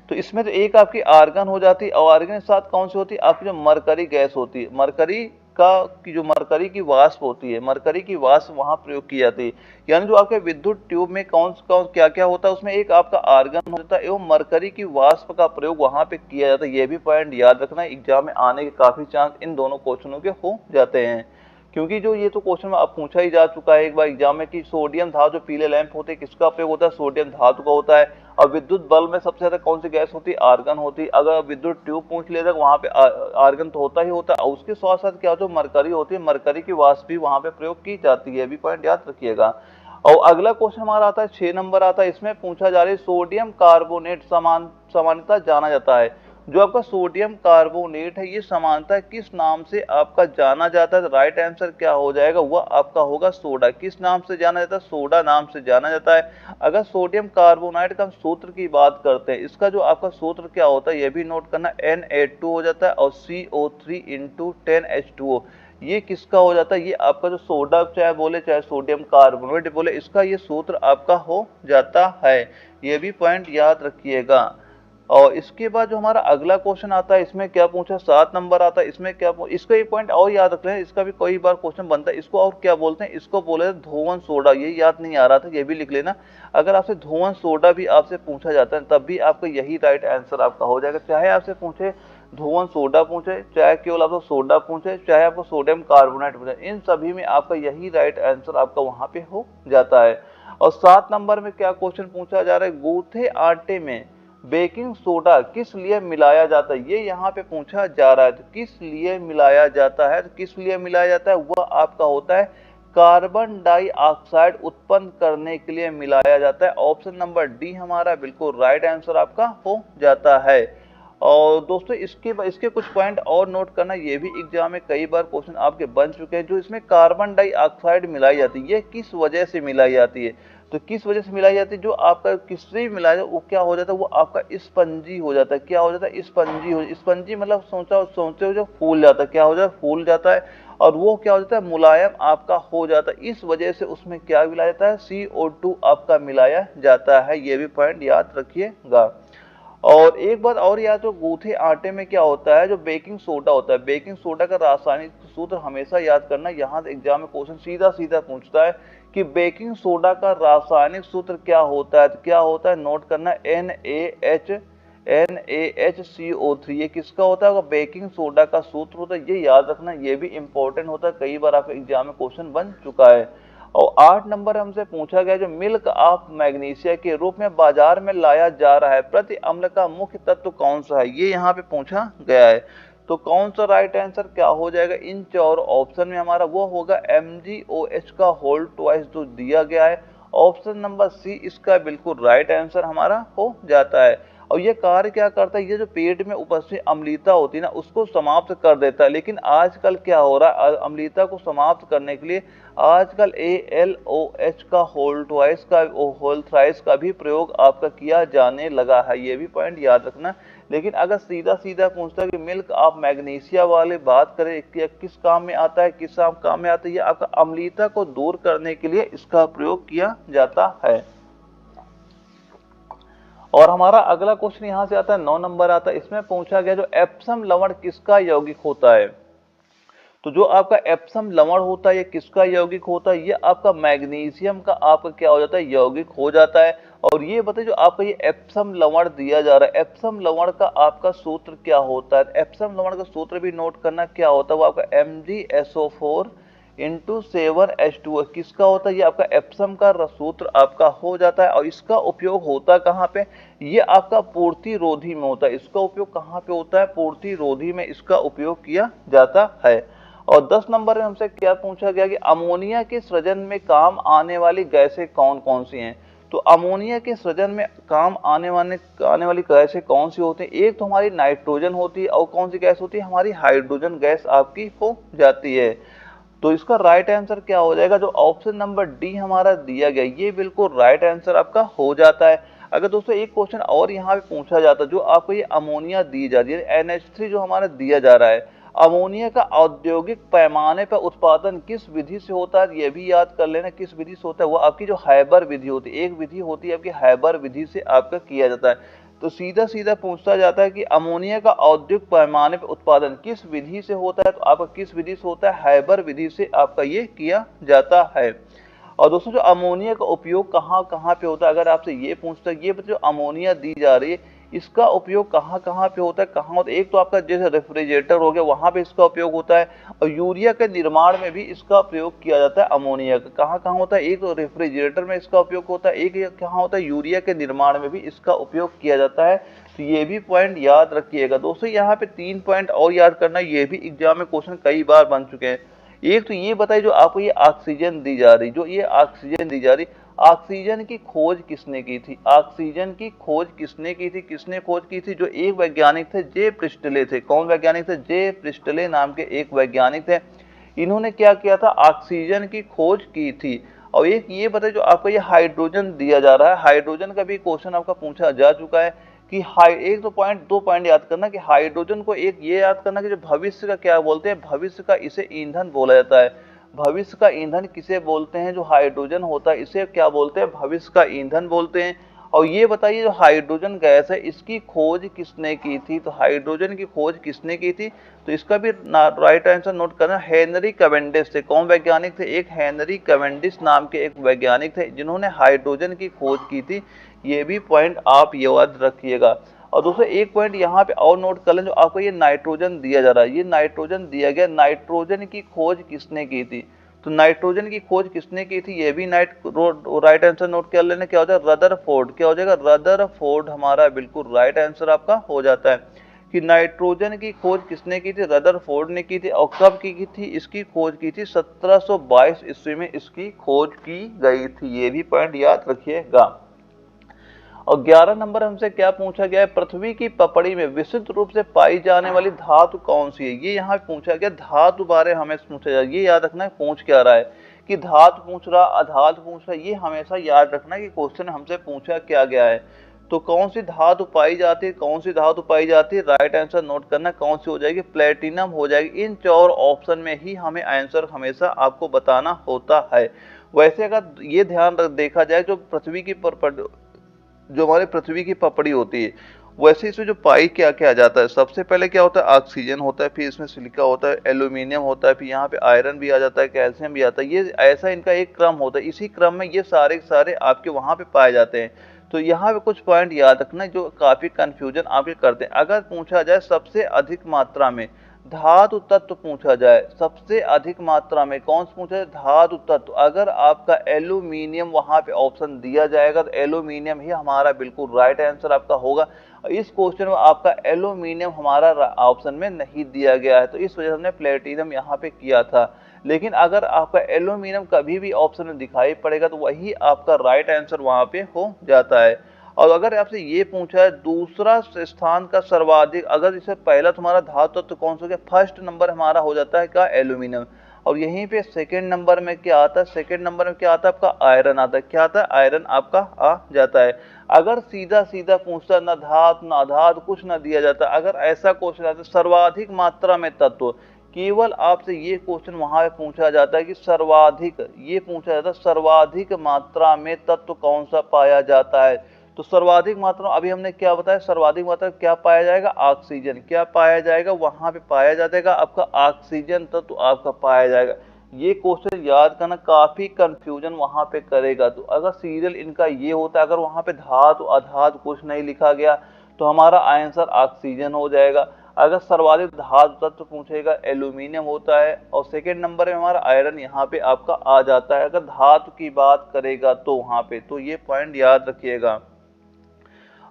तो इसमें तो एक आपकी आर्गन हो जाती है और आर्गन के साथ कौन सी होती है? आपकी जो मरकरी गैस होती है, मरकरी का की जो मरकरी की वाष्प होती है, मरकरी की वाष्प वहां प्रयोग की जाती है। यानी जो आपके विद्युत ट्यूब में कौन कौन क्या क्या होता है, उसमें एक आपका आर्गन होता है एवं मरकरी की वाष्प का प्रयोग वहां पे किया जाता है। ये भी पॉइंट याद रखना, एग्जाम में आने के काफी चांस इन दोनों क्वेश्चनों के हो जाते हैं। क्योंकि जो ये तो क्वेश्चन में अब पूछा ही जा चुका है एक बार एग्जाम में कि सोडियम धातु जो पीले लैंप होते हैं किसका प्रयोग होता है? सोडियम धातु का होता है। और विद्युत बल्ब में सबसे ज्यादा कौन सी गैस होती है? आर्गन होती है। अगर विद्युत ट्यूब पूछ लेगा वहां पे आर्गन तो होता ही होता है और उसके साथ साथ क्या होता है? मरकरी होती है, मरकरी की वाष्प भी वहां पे प्रयोग की जाती है। भी पॉइंट याद रखिएगा। और अगला क्वेश्चन हमारा आता है 6 नंबर आता है। इसमें पूछा जा रहा है सोडियम कार्बोनेट सामान्यतः जाना जाता है। जो आपका सोडियम कार्बोनेट है, ये समानता किस नाम से आपका जाना जाता है? तो राइट आंसर क्या हो जाएगा? वह आपका होगा सोडा। किस नाम से जाना जाता है? सोडा नाम से जाना जाता है। अगर सोडियम कार्बोनाइड का हम सूत्र की बात करते हैं, इसका जो आपका सूत्र क्या होता है ये भी नोट करना, Na2 हो जाता है और CO3 इंटू 10H2O। ये किसका हो जाता है? ये आपका जो सोडा चाहे बोले चाहे सोडियम कार्बोनेट बोले, इसका ये सूत्र आपका हो जाता है। ये भी पॉइंट याद रखिएगा। और इसके बाद जो हमारा अगला क्वेश्चन आता है, इसमें क्या पूछा? 7 नंबर आता है। इसमें क्या इसका एक पॉइंट और याद रख लें, इसका भी कई बार क्वेश्चन बनता है। इसको और क्या बोलते हैं? इसको बोले धोवन सोडा। ये याद नहीं आ रहा था, ये भी लिख लेना। अगर आपसे धोवन सोडा भी आपसे पूछा जाता है तब भी आपका यही राइट आंसर आपका हो जाएगा। चाहे आपसे पूछे धोवन सोडा पूछे, चाहे केवल आपको सोडा पूछे, चाहे आपको सोडियम कार्बोनेट पूछे, इन सभी में आपका यही राइट आंसर आपका वहां पे हो जाता है। और 7 नंबर में क्या क्वेश्चन पूछा जा रहा है? गूथे आटे में बेकिंग सोडा किस लिए मिलाया जाता है? ये यहाँ पे पूछा जा रहा है। तो किस लिए मिलाया जाता है? तो किस लिए मिलाया जाता है? वह आपका होता है कार्बन डाइऑक्साइड उत्पन्न करने के लिए मिलाया जाता है। ऑप्शन नंबर डी हमारा बिल्कुल राइट आंसर आपका हो जाता है। और दोस्तों इसके कुछ पॉइंट और नोट करना, ये भी एग्जाम में कई बार क्वेश्चन आपके बन चुके हैं। जो इसमें कार्बन डाइऑक्साइड मिलाई जाती है, ये किस वजह से मिलाई जाती है? तो किस वजह से मिलाई जाती है? जो आपका किससे भी मिलाया जाए वो क्या हो जाता है? वो आपका स्पंजी हो जाता है। क्या हो जाता है? स्पंजी मतलब सोचते हो जो फूल जाता है। क्या हो जाता है? फूल जाता है। और वो क्या हो जाता है? मुलायम आपका हो जाता है। इस वजह से उसमें क्या मिलाया जाता है? CO2 आपका मिलाया जाता है। ये भी पॉइंट याद रखिएगा। और एक बात और याद, तो गूथे आटे में क्या होता है? जो बेकिंग सोडा होता है, बेकिंग सोडा का रासायनिक सूत्र हमेशा याद करना। यहाँ एग्जाम में क्वेश्चन सीधा सीधा पूछता है कि बेकिंग सोडा का रासायनिक सूत्र क्या होता है? तो क्या होता है? नोट करना, NaHCO3। ये किसका होता है? बेकिंग सोडा का सूत्र होता है। ये याद रखना, ये भी इंपॉर्टेंट होता है, कई बार आपके एग्जाम में क्वेश्चन बन चुका है। और 8 नंबर हमसे पूछा गया, जो मिल्क ऑफ मैग्नीशिया के रूप में बाजार में लाया जा रहा है, प्रति अम्ल का मुख्य तत्व कौन सा है? ये यहाँ पे पूछा गया है। तो कौन सा राइट आंसर क्या हो जाएगा? इन चार ऑप्शन में हमारा वो होगा MgOH का होल ट्वाइस जो दिया गया है। ऑप्शन नंबर सी इसका बिल्कुल राइट आंसर हमारा हो जाता है। और ये कार्य क्या करता है? ये जो पेट में उपस्थित अम्लता होती है ना, उसको समाप्त कर देता है। लेकिन आजकल क्या हो रहा है? अम्लता को समाप्त करने के लिए आजकल ALOH का होल थ्राइस का भी प्रयोग आपका किया जाने लगा है। ये भी पॉइंट याद रखना। लेकिन अगर सीधा सीधा पूछता है कि मिल्क ऑफ मैग्नीशिया वाले बात करें कि किस काम में आता है, किस काम में आता है? ये आपका अम्लता को दूर करने के लिए इसका प्रयोग किया जाता है। और हमारा अगला क्वेश्चन यहाँ से आता है, 9 नंबर आता है। इसमें पूछा गया, जो एप्सम लवण किसका यौगिक होता है? तो जो आपका एप्सम लवण होता है ये किसका यौगिक होता है? ये आपका मैग्नीशियम का आपका क्या हो जाता है? यौगिक हो जाता है। और ये बताइए, जो आपका ये एप्सम लवण दिया जा रहा है, एप्सम लवण का आपका सूत्र क्या होता है? एप्सम लवण का सूत्र भी नोट करना, क्या होता है? वो आपका MgSO4 इंटू 7H2O किसका होता है, ये आपका एप्सम का सूत्र आपका हो जाता है। और इसका उपयोग होता कहाँ पे, ये आपका पूर्ति रोधी में होता है। इसका उपयोग कहाँ पे होता है, पूर्ति रोधी में इसका उपयोग किया जाता है। और 10 नंबर में हमसे क्या पूछा गया कि अमोनिया के सृजन में काम आने वाली गैसें कौन कौन सी हैं। तो अमोनिया के सृजन में काम आने वाली गैसें कौन सी होती हैं, एक तो हमारी नाइट्रोजन होती है और कौन सी गैस होती है, हमारी हाइड्रोजन गैस आपकी हो जाती है। तो इसका राइट आंसर क्या हो जाएगा, जो ऑप्शन नंबर डी हमारा दिया गया ये बिल्कुल राइट आंसर आपका हो जाता है। अगर दोस्तों एक क्वेश्चन और यहाँ पे पूछा जाता, जो आपको ये अमोनिया दी जा रही है NH3 जो हमारा दिया जा रहा है, अमोनिया का औद्योगिक पैमाने पर उत्पादन किस विधि से होता है, ये भी याद कर लेना किस विधि से होता है। वो आपकी जो हैबर विधि होती है, एक विधि होती है आपकी हैबर विधि से आपका किया जाता है। तो सीधा सीधा पूछता जाता है कि अमोनिया का औद्योगिक पैमाने पर उत्पादन किस विधि से होता है, तो आपका किस विधि से होता है, हैबर विधि से आपका ये किया जाता है। और दोस्तों जो अमोनिया का उपयोग कहाँ कहाँ पे होता है, अगर आपसे ये पूछता है, ये जो अमोनिया दी जा रही है इसका उपयोग कहाँ कहाँ पे होता है, कहाँ होता है, एक तो आपका जैसे रेफ्रिजरेटर हो गया वहां पे इसका उपयोग होता है, और यूरिया के निर्माण में भी इसका प्रयोग किया जाता है। अमोनिया का कहाँ कहाँ होता है, एक तो रेफ्रिजरेटर में इसका उपयोग होता है, एक कहाँ होता है, यूरिया के निर्माण में भी इसका उपयोग किया जाता है। तो ये भी पॉइंट याद रखिएगा दोस्तों। यहाँ पे 3 पॉइंट और याद करना, ये भी एग्जाम में क्वेश्चन कई बार बन चुके हैं। एक तो ये बताइए, जो आपको ये ऑक्सीजन दी जा रही, जो ये ऑक्सीजन दी जा रही, ऑक्सीजन की खोज किसने की थी, ऑक्सीजन की खोज किसने की थी, किसने खोज की थी, जो एक वैज्ञानिक थे जे प्रिस्टले थे। कौन वैज्ञानिक थे, जे प्रिस्टले नाम के एक वैज्ञानिक थे। इन्होंने क्या किया था, ऑक्सीजन की खोज की थी। और एक ये बताइए, जो आपको ये हाइड्रोजन दिया जा रहा है, हाइड्रोजन का भी क्वेश्चन आपका पूछा जा चुका है कि एक तो पॉइंट, 2 पॉइंट याद करना कि हाइड्रोजन को एक ये याद करना कि जो भविष्य का क्या बोलते हैं, भविष्य का इसे ईंधन बोला जाता है। भविष्य का ईंधन किसे बोलते हैं, जो हाइड्रोजन होता है इसे क्या बोलते हैं, भविष्य का ईंधन बोलते हैं। और ये बताइए, जो हाइड्रोजन गैस है इसकी खोज किसने की थी, तो हाइड्रोजन की खोज किसने की थी, तो इसका भी राइट आंसर नोट करना, हेनरी कैवेंडिश थे। कौन वैज्ञानिक थे, एक हेनरी कैवेंडिश नाम के एक वैज्ञानिक थे जिन्होंने हाइड्रोजन की खोज की थी। ये भी पॉइंट आप याद रखिएगा। और दोस्तों एक पॉइंट यहाँ पे और नोट कर लें, जो आपको ये नाइट्रोजन दिया जा रहा है, ये नाइट्रोजन दिया गया, नाइट्रोजन की खोज किसने की थी, तो नाइट्रोजन की खोज किसने की थी, ये भी राइट आंसर नोट कर लेना, क्या हो जाएगा, रदरफोर्ड। क्या हो जाएगा, रदरफोर्ड हमारा बिल्कुल राइट आंसर आपका हो जाता है कि नाइट्रोजन की खोज किसने की थी, रदरफोर्ड ने की थी। और कब की थी, इसकी खोज की थी 1722 ईस्वी में इसकी खोज की गई थी। ये भी पॉइंट याद रखिएगा। और 11 नंबर हमसे क्या पूछा गया है, पृथ्वी की पपड़ी में विशुद्ध रूप से पाई जाने वाली धातु कौन सी है, ये यहाँ पूछा गया। धातु बारे हमें पूछा जाए, ये याद रखना है पूछ क्या रहा है, कि धातु पूछ रहा, अधातु पूछ रहा, ये हमेशा याद रखना कि क्वेश्चन हमसे पूछा क्या गया है। तो कौन सी धातु पाई जाती है, कौन सी धातु पाई जाती है, राइट आंसर नोट करना, कौन सी हो जाएगी, प्लेटिनम हो जाएगी। इन 4 ऑप्शन में ही हमें आंसर हमेशा आपको बताना होता है। वैसे अगर ये ध्यान देखा जाए, जो पृथ्वी की जो हमारे पृथ्वी की पपड़ी होती है, वैसे इसमें जो पाई क्या क्या आ जाता है, सबसे पहले क्या होता है, ऑक्सीजन होता है, फिर इसमें सिलिका होता है, एल्यूमिनियम होता है, फिर यहाँ पे आयरन भी आ जाता है, कैल्शियम भी आता है। ये ऐसा इनका एक क्रम होता है, इसी क्रम में ये सारे सारे आपके वहाँ पे पाए जाते हैं। तो यहाँ पे कुछ पॉइंट याद रखना जो काफी कंफ्यूजन आपके करते हैं। अगर पूछा जाए सबसे अधिक मात्रा में धातु तत्व पूछा जाए, सबसे अधिक मात्रा में कौन सा पूछा जाए, धातु तत्व, अगर आपका एल्यूमिनियम वहां पे ऑप्शन दिया जाएगा तो एल्यूमिनियम ही हमारा बिल्कुल राइट आंसर आपका होगा। इस क्वेश्चन में आपका एल्यूमिनियम हमारा ऑप्शन में नहीं दिया गया है, तो इस वजह से हमने प्लेटिनम यहाँ पे किया था। लेकिन अगर आपका एल्यूमिनियम कभी भी ऑप्शन में दिखाई पड़ेगा तो वही आपका राइट आंसर वहां पे हो जाता है। और अगर आपसे ये पूछा है दूसरा स्थान का सर्वाधिक, अगर इसे पहला तुम्हारा धातु तत्व कौन सा, फर्स्ट नंबर हमारा हो जाता है क्या, एल्यूमिनियम। और यहीं पे सेकंड नंबर में क्या आता है, सेकंड नंबर में क्या आता है आपका, आयरन आता है। क्या आता है, आयरन आपका आ जाता है। अगर सीधा सीधा पूछता, ना धातु ना अधातु कुछ ना दिया जाता, अगर ऐसा क्वेश्चन आता है सर्वाधिक मात्रा में तत्व, केवल आपसे ये क्वेश्चन वहां पे पूछा जाता है कि सर्वाधिक, ये पूछा जाता है सर्वाधिक मात्रा में तत्व कौन सा पाया जाता है। तो सर्वाधिक मात्रा, अभी हमने क्या बताया, सर्वाधिक मात्रा क्या पाया जाएगा, ऑक्सीजन। क्या पाया जाएगा, वहां पे पाया जाएगा आपका ऑक्सीजन तत्व आपका पाया जाएगा। ये क्वेश्चन याद करना, काफी कंफ्यूजन वहां पे करेगा। तो अगर सीरियल इनका ये होता है, अगर वहां पे धातु अधातु कुछ नहीं लिखा गया तो हमारा आंसर ऑक्सीजन हो जाएगा। अगर सर्वाधिक धातु तत्व पूछेगा एल्यूमिनियम होता है, और सेकेंड नंबर में हमारा आयरन यहाँ पे आपका आ जाता है, अगर धातु की बात करेगा तो वहां पे, तो ये पॉइंट याद रखिएगा।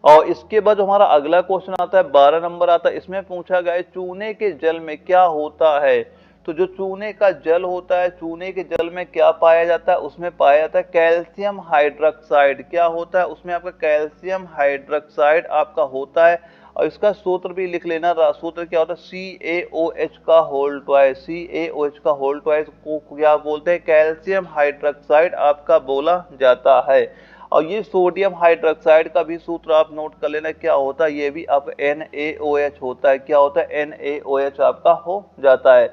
और इसके बाद जो हमारा अगला क्वेश्चन आता है 12 नंबर आता है, इसमें पूछा गया है चूने के जल में क्या होता है। तो जो चूने का जल होता है, चूने के जल में क्या पाया जाता है, उसमें पाया जाता है कैल्शियम हाइड्रोक्साइड। क्या होता है उसमें आपका कैल्शियम हाइड्रोक्साइड आपका होता है। और इसका सूत्र भी लिख लेना, सूत्र क्या होता है CaOH का होल ट्वाइस, CaOH का होल ट्वाइस को क्या बोलते हैं, कैल्शियम हाइड्रोक्साइड आपका बोला जाता है। और ये सोडियम हाइड्रोक्साइड का भी सूत्र आप नोट कर लेना, क्या होता है, ये भी आप NaOH होता है। क्या होता है, NaOH आपका हो जाता है।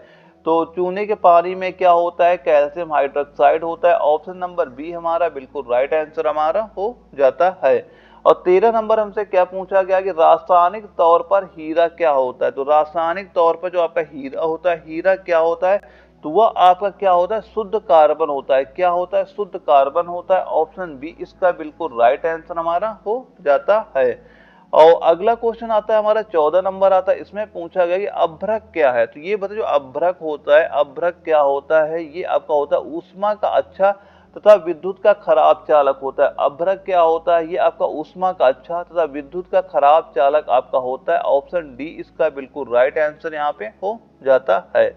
तो चूने के पानी में क्या होता है, कैल्शियम हाइड्रोक्साइड होता है। ऑप्शन नंबर बी हमारा बिल्कुल राइट आंसर हमारा हो जाता है। और 13 नंबर हमसे क्या पूछा गया कि रासायनिक तौर पर हीरा क्या होता है। तो रासायनिक तौर पर जो आपका हीरा होता है, हीरा क्या होता है, तो वह आपका क्या होता है, शुद्ध कार्बन होता है। क्या होता है, शुद्ध कार्बन होता है। ऑप्शन बी इसका बिल्कुल राइट आंसर हमारा हो जाता है। और अगला क्वेश्चन आता है हमारा 14 नंबर आता है, इसमें पूछा गया कि अभ्रक क्या है। तो ये बताओ जो अभ्रक होता है, अभ्रक क्या होता है, ये आपका होता है ऊष्मा का अच्छा तथा विद्युत का खराब चालक होता है। अभ्रक क्या होता है, ये आपका ऊष्मा का अच्छा तथा विद्युत का खराब चालक आपका होता है। ऑप्शन डी इसका बिल्कुल राइट आंसर यहाँ पे हो जाता है।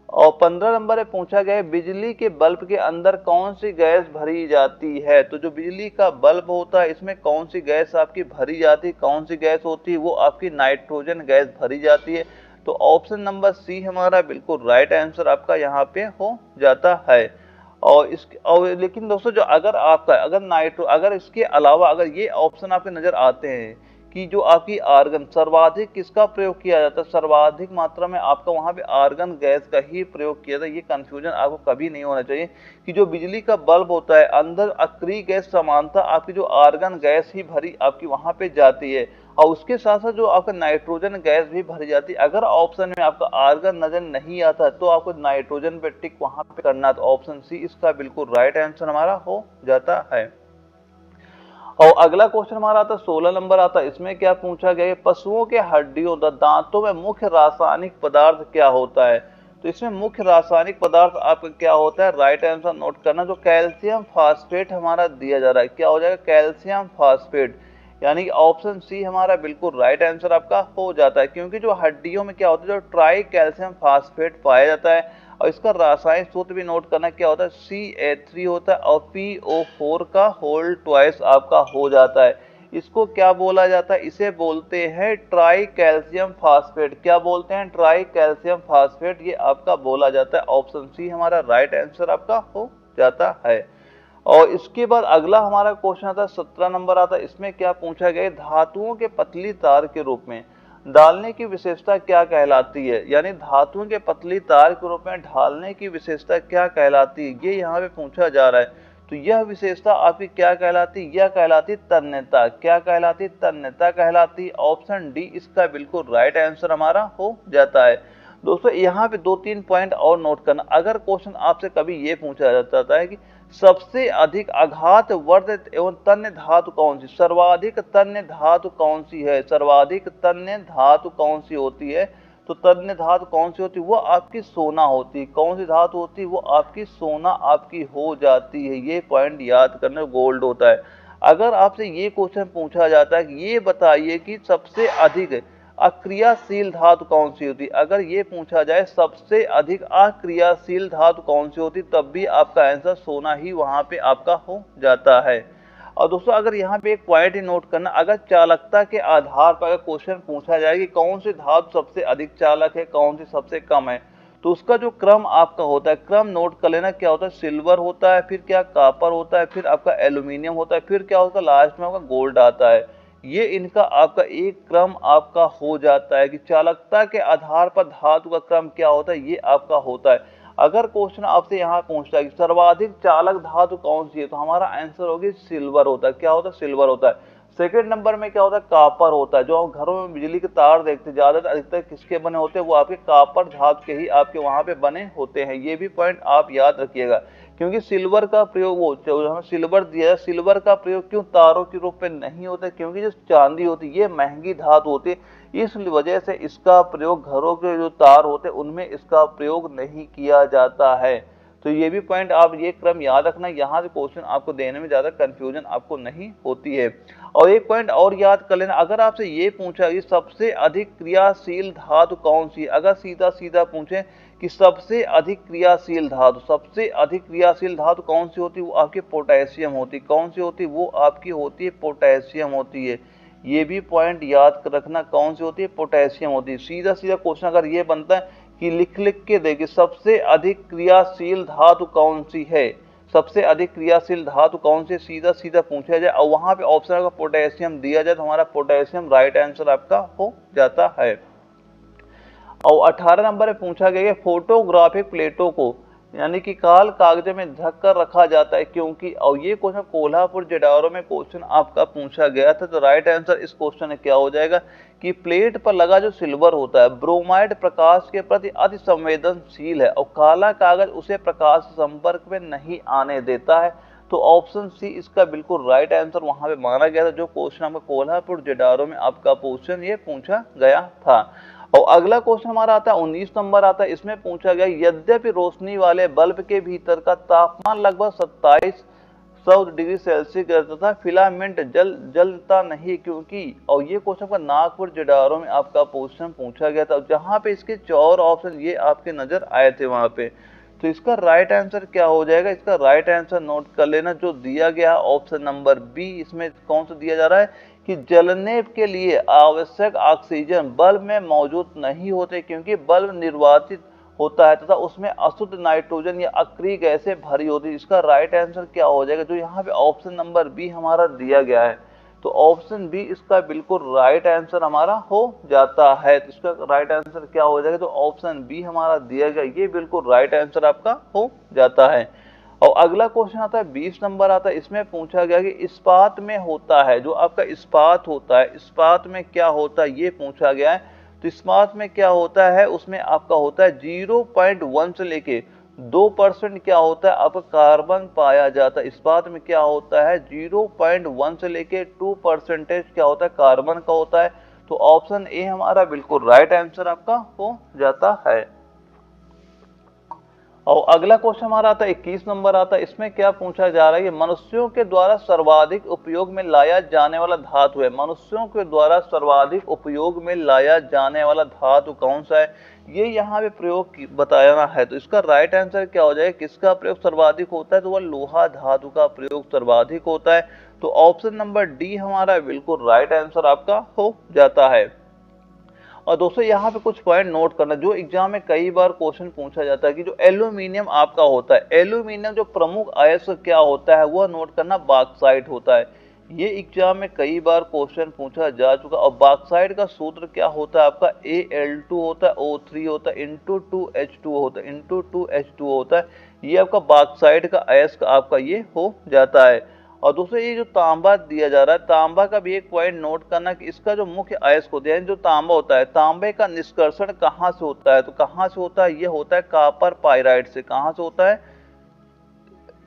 और 15 नंबर में पूछा गया बिजली के बल्ब के अंदर कौन सी गैस भरी जाती है। तो जो बिजली का बल्ब होता है इसमें कौन सी गैस आपकी भरी जाती है, कौन सी गैस होती है, वो आपकी नाइट्रोजन गैस भरी जाती है। तो ऑप्शन नंबर सी हमारा बिल्कुल राइट आंसर आपका यहाँ पे हो जाता है। और लेकिन दोस्तों जो अगर इसके अलावा अगर ये ऑप्शन आपके नजर आते हैं कि जो आपकी आर्गन सर्वाधिक किसका प्रयोग किया जाता है, सर्वाधिक मात्रा में आपका वहां पे आर्गन गैस का ही प्रयोग किया जाता है। ये कंफ्यूजन आपको कभी नहीं होना चाहिए कि जो बिजली का बल्ब होता है अंदर अक्रिय गैस समानता आपकी जो आर्गन गैस ही भरी आपकी वहां पे जाती है, और उसके साथ साथ जो आपका नाइट्रोजन गैस भी भरी जाती है। अगर ऑप्शन में आपका आर्गन नजर नहीं आता तो आपको नाइट्रोजन पे टिक वहां पे करना, तो ऑप्शन सी इसका बिल्कुल राइट आंसर हमारा हो जाता है। और अगला क्वेश्चन हमारा आता है 16 नंबर आता है, इसमें क्या पूछा गया पशुओं के हड्डियों दांतों में मुख्य रासायनिक पदार्थ क्या होता है। तो इसमें मुख्य रासायनिक पदार्थ आपका क्या होता है, राइट आंसर नोट करना, जो कैल्शियम फास्फेट हमारा दिया जा रहा है। क्या हो जाएगा, कैल्शियम फास्फेट, यानी कि ऑप्शन सी हमारा बिल्कुल राइट आंसर आपका हो जाता है। क्योंकि जो हड्डियों में क्या होता है, जो ट्राई कैल्शियम फास्फेट पाया जाता है, और इसका रासायनिक सूत्र भी नोट करना, क्या होता है CA3 होता है और PO4 का होल ट्वाइस आपका हो जाता है। इसको क्या बोला जाता है, इसे बोलते हैं ट्राई कैल्शियम फास्फेट। क्या बोलते हैं, ट्राई कैल्शियम फास्फेट, ये आपका बोला जाता है। ऑप्शन सी हमारा राइट आंसर आपका हो जाता है। और इसके बाद अगला हमारा क्वेश्चन आता है 17 नंबर आता है, इसमें क्या पूछा गया धातुओं के पतली तार के रूप में डालने की विशेषता क्या कहलाती है। यानी धातुओं के पतली तार के रूप में ढालने की विशेषता क्या कहलाती है, ये यहाँ पे पूछा जा रहा है। तो यह विशेषता आपकी क्या कहलाती है, यह कहलाती तन्यता। क्या कहलाती, तन्यता कहलाती। ऑप्शन डी इसका बिल्कुल राइट आंसर हमारा हो जाता है। दोस्तों यहाँ पे 2-3 पॉइंट और नोट करना, अगर क्वेश्चन आपसे कभी ये पूछा जाता है कि सबसे अधिक आघात वर्धित एवं तन्य धातु कौन सी, सर्वाधिक तन्य धातु कौन सी है, सर्वाधिक तन्य धातु कौन सी होती है, तो तन्य धातु कौन सी होती है, वो आपकी सोना होती है। कौन सी धातु होती है, वो आपकी सोना आपकी हो जाती है। ये पॉइंट याद करना, गोल्ड होता है। अगर आपसे ये क्वेश्चन पूछा जाता है कि ये बताइए कि सबसे अधिक अक्रियाशील धातु कौन सी होती, अगर ये पूछा जाए सबसे अधिक अक्रियाशील धातु कौन सी होती, तब भी आपका आंसर सोना ही वहां पे आपका हो जाता है। और दोस्तों अगर यहाँ पे एक पॉइंट ही नोट करना, अगर चालकता के आधार पर अगर क्वेश्चन पूछा जाए कि कौन सी धातु सबसे अधिक चालक है, कौन सी सबसे कम है, तो उसका जो क्रम आपका होता है, क्रम नोट कर लेना, क्या होता है, सिल्वर होता है, फिर क्या कापर होता है, फिर आपका एल्यूमिनियम होता है, फिर क्या होता है, लास्ट में आपका गोल्ड आता है। ये इनका आपका एक क्रम आपका हो जाता है कि चालकता के आधार पर धातु का क्रम क्या होता है, ये आपका होता है। अगर क्वेश्चन आपसे यहाँ पूछता है कि सर्वाधिक चालक धातु कौन सी है, तो हमारा आंसर होगी सिल्वर होता है। क्या होता है, सिल्वर होता है। सेकंड नंबर में क्या होता है, कापर होता है। जो आप घरों में बिजली के तार देखते ज्यादातर अधिकतर किसके बने होते हैं, वो आपके कापर धातु के ही आपके वहां पे बने होते हैं। ये भी पॉइंट आप याद रखिएगा। क्योंकि सिल्वर का प्रयोग, वो जो हमें सिल्वर दिया है, सिल्वर का प्रयोग क्यों तारों के रूप में नहीं होता है? क्योंकि जो चांदी होती है ये महंगी धातु होती है, इस वजह से इसका प्रयोग घरों के जो तार होते हैं उनमें इसका प्रयोग नहीं किया जाता है। तो ये भी पॉइंट आप ये क्रम याद रखना, यहाँ से क्वेश्चन आपको देने में ज्यादा कंफ्यूजन आपको नहीं होती है। और एक पॉइंट और याद कर लेना, अगर आपसे ये पूछा कि सबसे अधिक क्रियाशील धातु कौन सी है, अगर सीधा सीधा पूछे कि सबसे अधिक क्रियाशील धातु, सबसे अधिक क्रियाशील धातु कौन सी होती है, वो आपकी पोटेशियम होती है। कौन सी होती है? वो आपकी होती है पोटेशियम होती है। ये भी पॉइंट याद रखना, कौन सी होती है? पोटेशियम होती है। सीधा सीधा क्वेश्चन अगर ये बनता है कि लिख लिख के देखिए सबसे अधिक क्रियाशील धातु कौन सी है, सबसे अधिक क्रियाशील धातु कौन सी, सीधा सीधा पूछा जाए और वहां पे ऑप्शन का पोटेशियम दिया जाए तो हमारा पोटेशियम राइट आंसर आपका हो जाता है। और 18 नंबर में पूछा गया कि फोटोग्राफिक प्लेटों को यानी कि काल कागज में ढक कर रखा जाता है क्योंकि, और ये क्वेश्चन कोल्हापुर जेडारो में क्वेश्चन आपका पूछा गया था। तो राइट आंसर इस क्वेश्चन में क्या हो जाएगा कि प्लेट पर लगा जो सिल्वर होता है ब्रोमाइड प्रकाश के प्रति अति संवेदनशील है और काला कागज उसे प्रकाश संपर्क में नहीं आने देता है। तो ऑप्शन सी इसका बिल्कुल राइट आंसर वहां पे माना गया था, जो क्वेश्चन आपका कोल्हापुर जेडारो में आपका क्वेश्चन ये पूछा गया था। और अगला क्वेश्चन हमारा आता है 19 नंबर आता है, इसमें पूछा गया यद्यपि रोशनी वाले बल्ब के भीतर का तापमान लगभग 2700 डिग्री सेल्सियस तथा फिलामेंट जलता नहीं क्योंकि, और ये क्वेश्चन का नागपुर जेडारो में आपका क्वेश्चन पूछा गया था, जहां पे इसके 4 ऑप्शन ये आपके नजर आए थे वहां पे। तो इसका राइट आंसर क्या हो जाएगा? इसका राइट आंसर नोट कर लेना, जो दिया गया ऑप्शन नंबर बी। इसमें कौन सा दिया जा रहा है कि जलने के लिए आवश्यक ऑक्सीजन बल्ब में मौजूद नहीं होते क्योंकि बल्ब निर्वातित होता है तथा उसमें अशुद्ध नाइट्रोजन या अक्रिय गैसें भरी होती है। इसका राइट आंसर क्या हो जाएगा? जो यहाँ पे ऑप्शन नंबर बी हमारा दिया गया है, तो ऑप्शन बी इसका बिल्कुल राइट आंसर हमारा हो जाता है। तो इसका राइट आंसर क्या हो जाएगा? तो ऑप्शन बी हमारा दिया गया, ये बिल्कुल राइट आंसर आपका हो जाता है। और अगला क्वेश्चन आता है 20 नंबर आता है, इसमें पूछा गया कि इस्पात में होता है, जो आपका इस्पात होता है, इस्पात में क्या होता है ये पूछा गया है। तो इस्पात में क्या होता है? उसमें आपका होता है 0.1 से लेके 2% क्या होता है आपका कार्बन पाया जाता है। इस्पात में क्या होता है? 0.1 से लेके 2% क्या होता है? कार्बन का होता है। तो ऑप्शन ए हमारा बिल्कुल राइट आंसर आपका हो जाता है। और अगला क्वेश्चन हमारा आता है 21 नंबर आता है, इसमें क्या पूछा जा रहा है? मनुष्यों के द्वारा सर्वाधिक उपयोग में लाया जाने वाला धातु है। मनुष्यों के द्वारा सर्वाधिक उपयोग में लाया जाने वाला धातु कौन सा है, ये यहाँ पे प्रयोग बताना है। तो इसका राइट आंसर क्या हो जाएगा? किसका प्रयोग सर्वाधिक होता है? तो वह लोहा धातु का प्रयोग सर्वाधिक होता है। तो ऑप्शन नंबर डी हमारा बिल्कुल राइट आंसर आपका हो जाता है। और दोस्तों यहाँ पे कुछ पॉइंट नोट करना, जो एग्जाम में कई बार क्वेश्चन पूछा जाता है कि जो एल्यूमिनियम आपका होता है, एल्यूमिनियम जो प्रमुख अयस्क क्या होता है वह नोट करना बॉक्साइट होता है। ये एग्जाम में कई बार क्वेश्चन पूछा जा चुका। और बॉक्साइट का सूत्र क्या होता है आपका? Al2 होता है, O3 होता है, इंटू 2H2 होता है, इंटू 2H2 होता है। ये आपका बॉक्साइट का अयस्क आपका ये हो जाता है। और दूसरा ये जो तांबा दिया जा रहा है, तांबा का भी एक पॉइंट नोट करना कि इसका जो मुख्य अयस्क होता है, जो तांबा होता है, तांबे का निष्कर्षण कहाँ से होता है? तो कहाँ से होता है? ये होता है कापर पाइराइट से। कहाँ से होता है?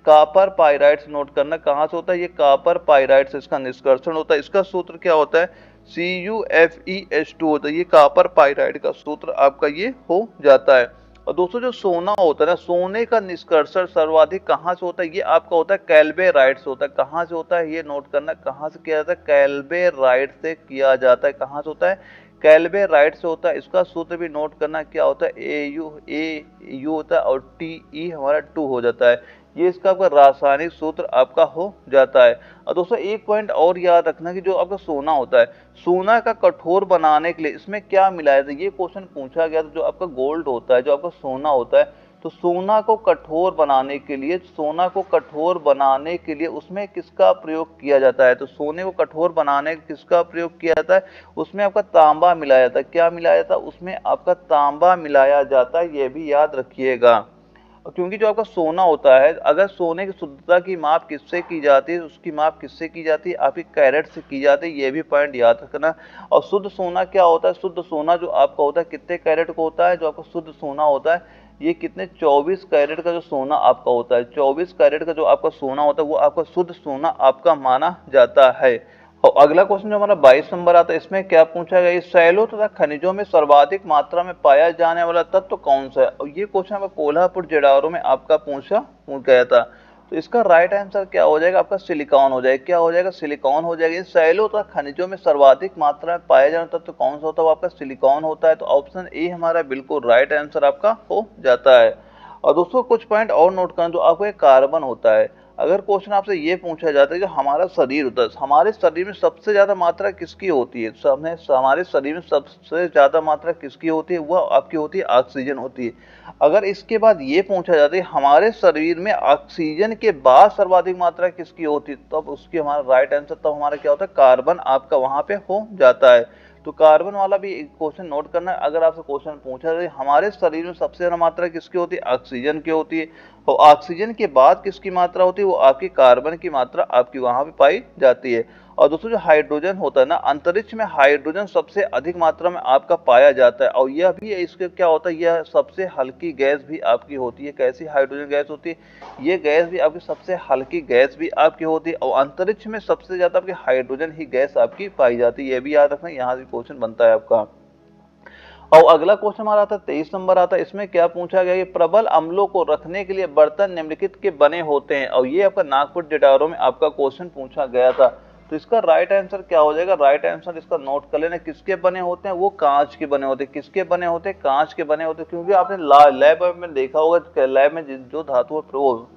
कापर पाइराइट से। नोट करना कहाँ से होता है? ये कापर पाइराइट से इसका निष्कर्षण होता है। इसका सूत्र क्या होता है? CuFeS2 होता है। ये कापर पाइराइट का सूत्र आपका ये हो जाता है। और दोस्तों जो सोना होता है ना, सोने का निष्कर्षण सर्वाधिक कहाँ से होता है? ये आपका होता है कैल्बेराइट से होता है। कहाँ से होता है? ये नोट करना कहाँ से किया जाता है? कैल्बेराइट से किया जाता है। कहाँ से होता है? कैल्बेराइट से होता है। इसका सूत्र भी नोट करना क्या होता है? AU होता है और TE हमारा 2 हो जाता है। ये इसका आपका रासायनिक सूत्र आपका हो जाता है। और दोस्तों एक पॉइंट और याद रखना कि जो आपका सोना होता है, सोना का कठोर बनाने के लिए इसमें क्या मिलाया था? ये क्वेश्चन पूछा गया था। जो आपका गोल्ड होता है, जो आपका सोना होता है, तो सोना को कठोर बनाने के लिए, सोना को कठोर बनाने के लिए उसमें किसका प्रयोग किया जाता है? तो सोने को कठोर बनाने किसका प्रयोग किया जाता है? उसमें आपका तांबा मिलाया जाता है। क्या मिलाया जाता है? उसमें आपका तांबा मिलाया जाता है, ये भी याद रखिएगा। क्योंकि जो आपका सोना होता है, अगर सोने की शुद्धता की माप किससे की जाती है? उसकी माप किससे की जाती है? आपकी कैरेट से की जाती है। ये भी पॉइंट याद रखना। और शुद्ध सोना क्या होता है? शुद्ध सोना जो आपका होता है कितने कैरेट को होता है? जो आपका शुद्ध सोना होता है ये कितने 24 कैरेट का जो सोना आपका होता है, 24 कैरेट का जो आपका सोना होता है वो आपका शुद्ध सोना आपका माना जाता है। और अगला क्वेश्चन जो हमारा 22 नंबर आता है, इसमें क्या पूछा गया, शैलों तथा खनिजों में सर्वाधिक मात्रा में पाया जाने वाला तत्व कौन सा है। और ये क्वेश्चन आपका कोल्हापुर जेडारो में आपका पूछा गया था। तो इसका राइट आंसर क्या हो जाएगा, आपका सिलिकॉन हो जाएगा। क्या हो जाएगा, सिलिकॉन हो जाएगा। शैलों तथा खनिजों में सर्वाधिक मात्रा में पाया जाने वाला तत्व कौन सा होता है, वो आपका सिलिकॉन होता है। तो ऑप्शन ए हमारा बिल्कुल राइट आंसर आपका हो जाता है। और दोस्तों कुछ पॉइंट और नोट करना, जो आपको एक कार्बन होता है, अगर क्वेश्चन आपसे ये पूछा जाता है कि हमारा शरीर होता है, हमारे शरीर में सबसे ज्यादा मात्रा किसकी होती है, हमारे शरीर में सबसे ज्यादा मात्रा किसकी होती है, वह आपकी होती है ऑक्सीजन होती है। अगर इसके बाद ये पूछा जाता है हमारे शरीर में ऑक्सीजन के बाद सर्वाधिक मात्रा किसकी होती है, तब उसकी हमारा राइट आंसर तब हमारा क्या होता है, कार्बन आपका वहां पे हो जाता है। तो कार्बन वाला भी एक क्वेश्चन नोट करना है। अगर आपसे क्वेश्चन पूछा जाए हमारे शरीर में सबसे ज्यादा मात्रा किसकी होती है, ऑक्सीजन की होती है। और ऑक्सीजन के बाद किसकी मात्रा होती है, वो आपकी कार्बन की मात्रा आपकी वहां पे पाई जाती है। और दोस्तों जो हाइड्रोजन होता है ना, अंतरिक्ष में हाइड्रोजन सबसे अधिक मात्रा में आपका पाया जाता है। और यह भी इसके क्या होता है, यह सबसे हल्की गैस भी आपकी होती है। कैसी हाइड्रोजन गैस होती है, ये गैस भी आपकी सबसे हल्की गैस भी आपकी होती है। और अंतरिक्ष में सबसे ज्यादा आपकी हाइड्रोजन ही गैस आपकी पाई जाती है। यह भी याद रखना, यहाँ भी क्वेश्चन बनता है आपका। और अगला क्वेश्चन हमारा आता है 23 नंबर आता है। इसमें क्या पूछा गया, कि प्रबल अम्लों को रखने के लिए बर्तन निम्नलिखित के बने होते हैं। और ये आपका नागपुर जेडारो में आपका क्वेश्चन पूछा गया था। तो इसका राइट आंसर क्या हो जाएगा, राइट आंसर इसका नोट कर लेना, किसके बने होते हैं, वो कांच के बने होते हैं। किसके बने होते हैं, कांच के बने होते हैं। क्योंकि आपने लैब में देखा होगा, लैब में जो धातु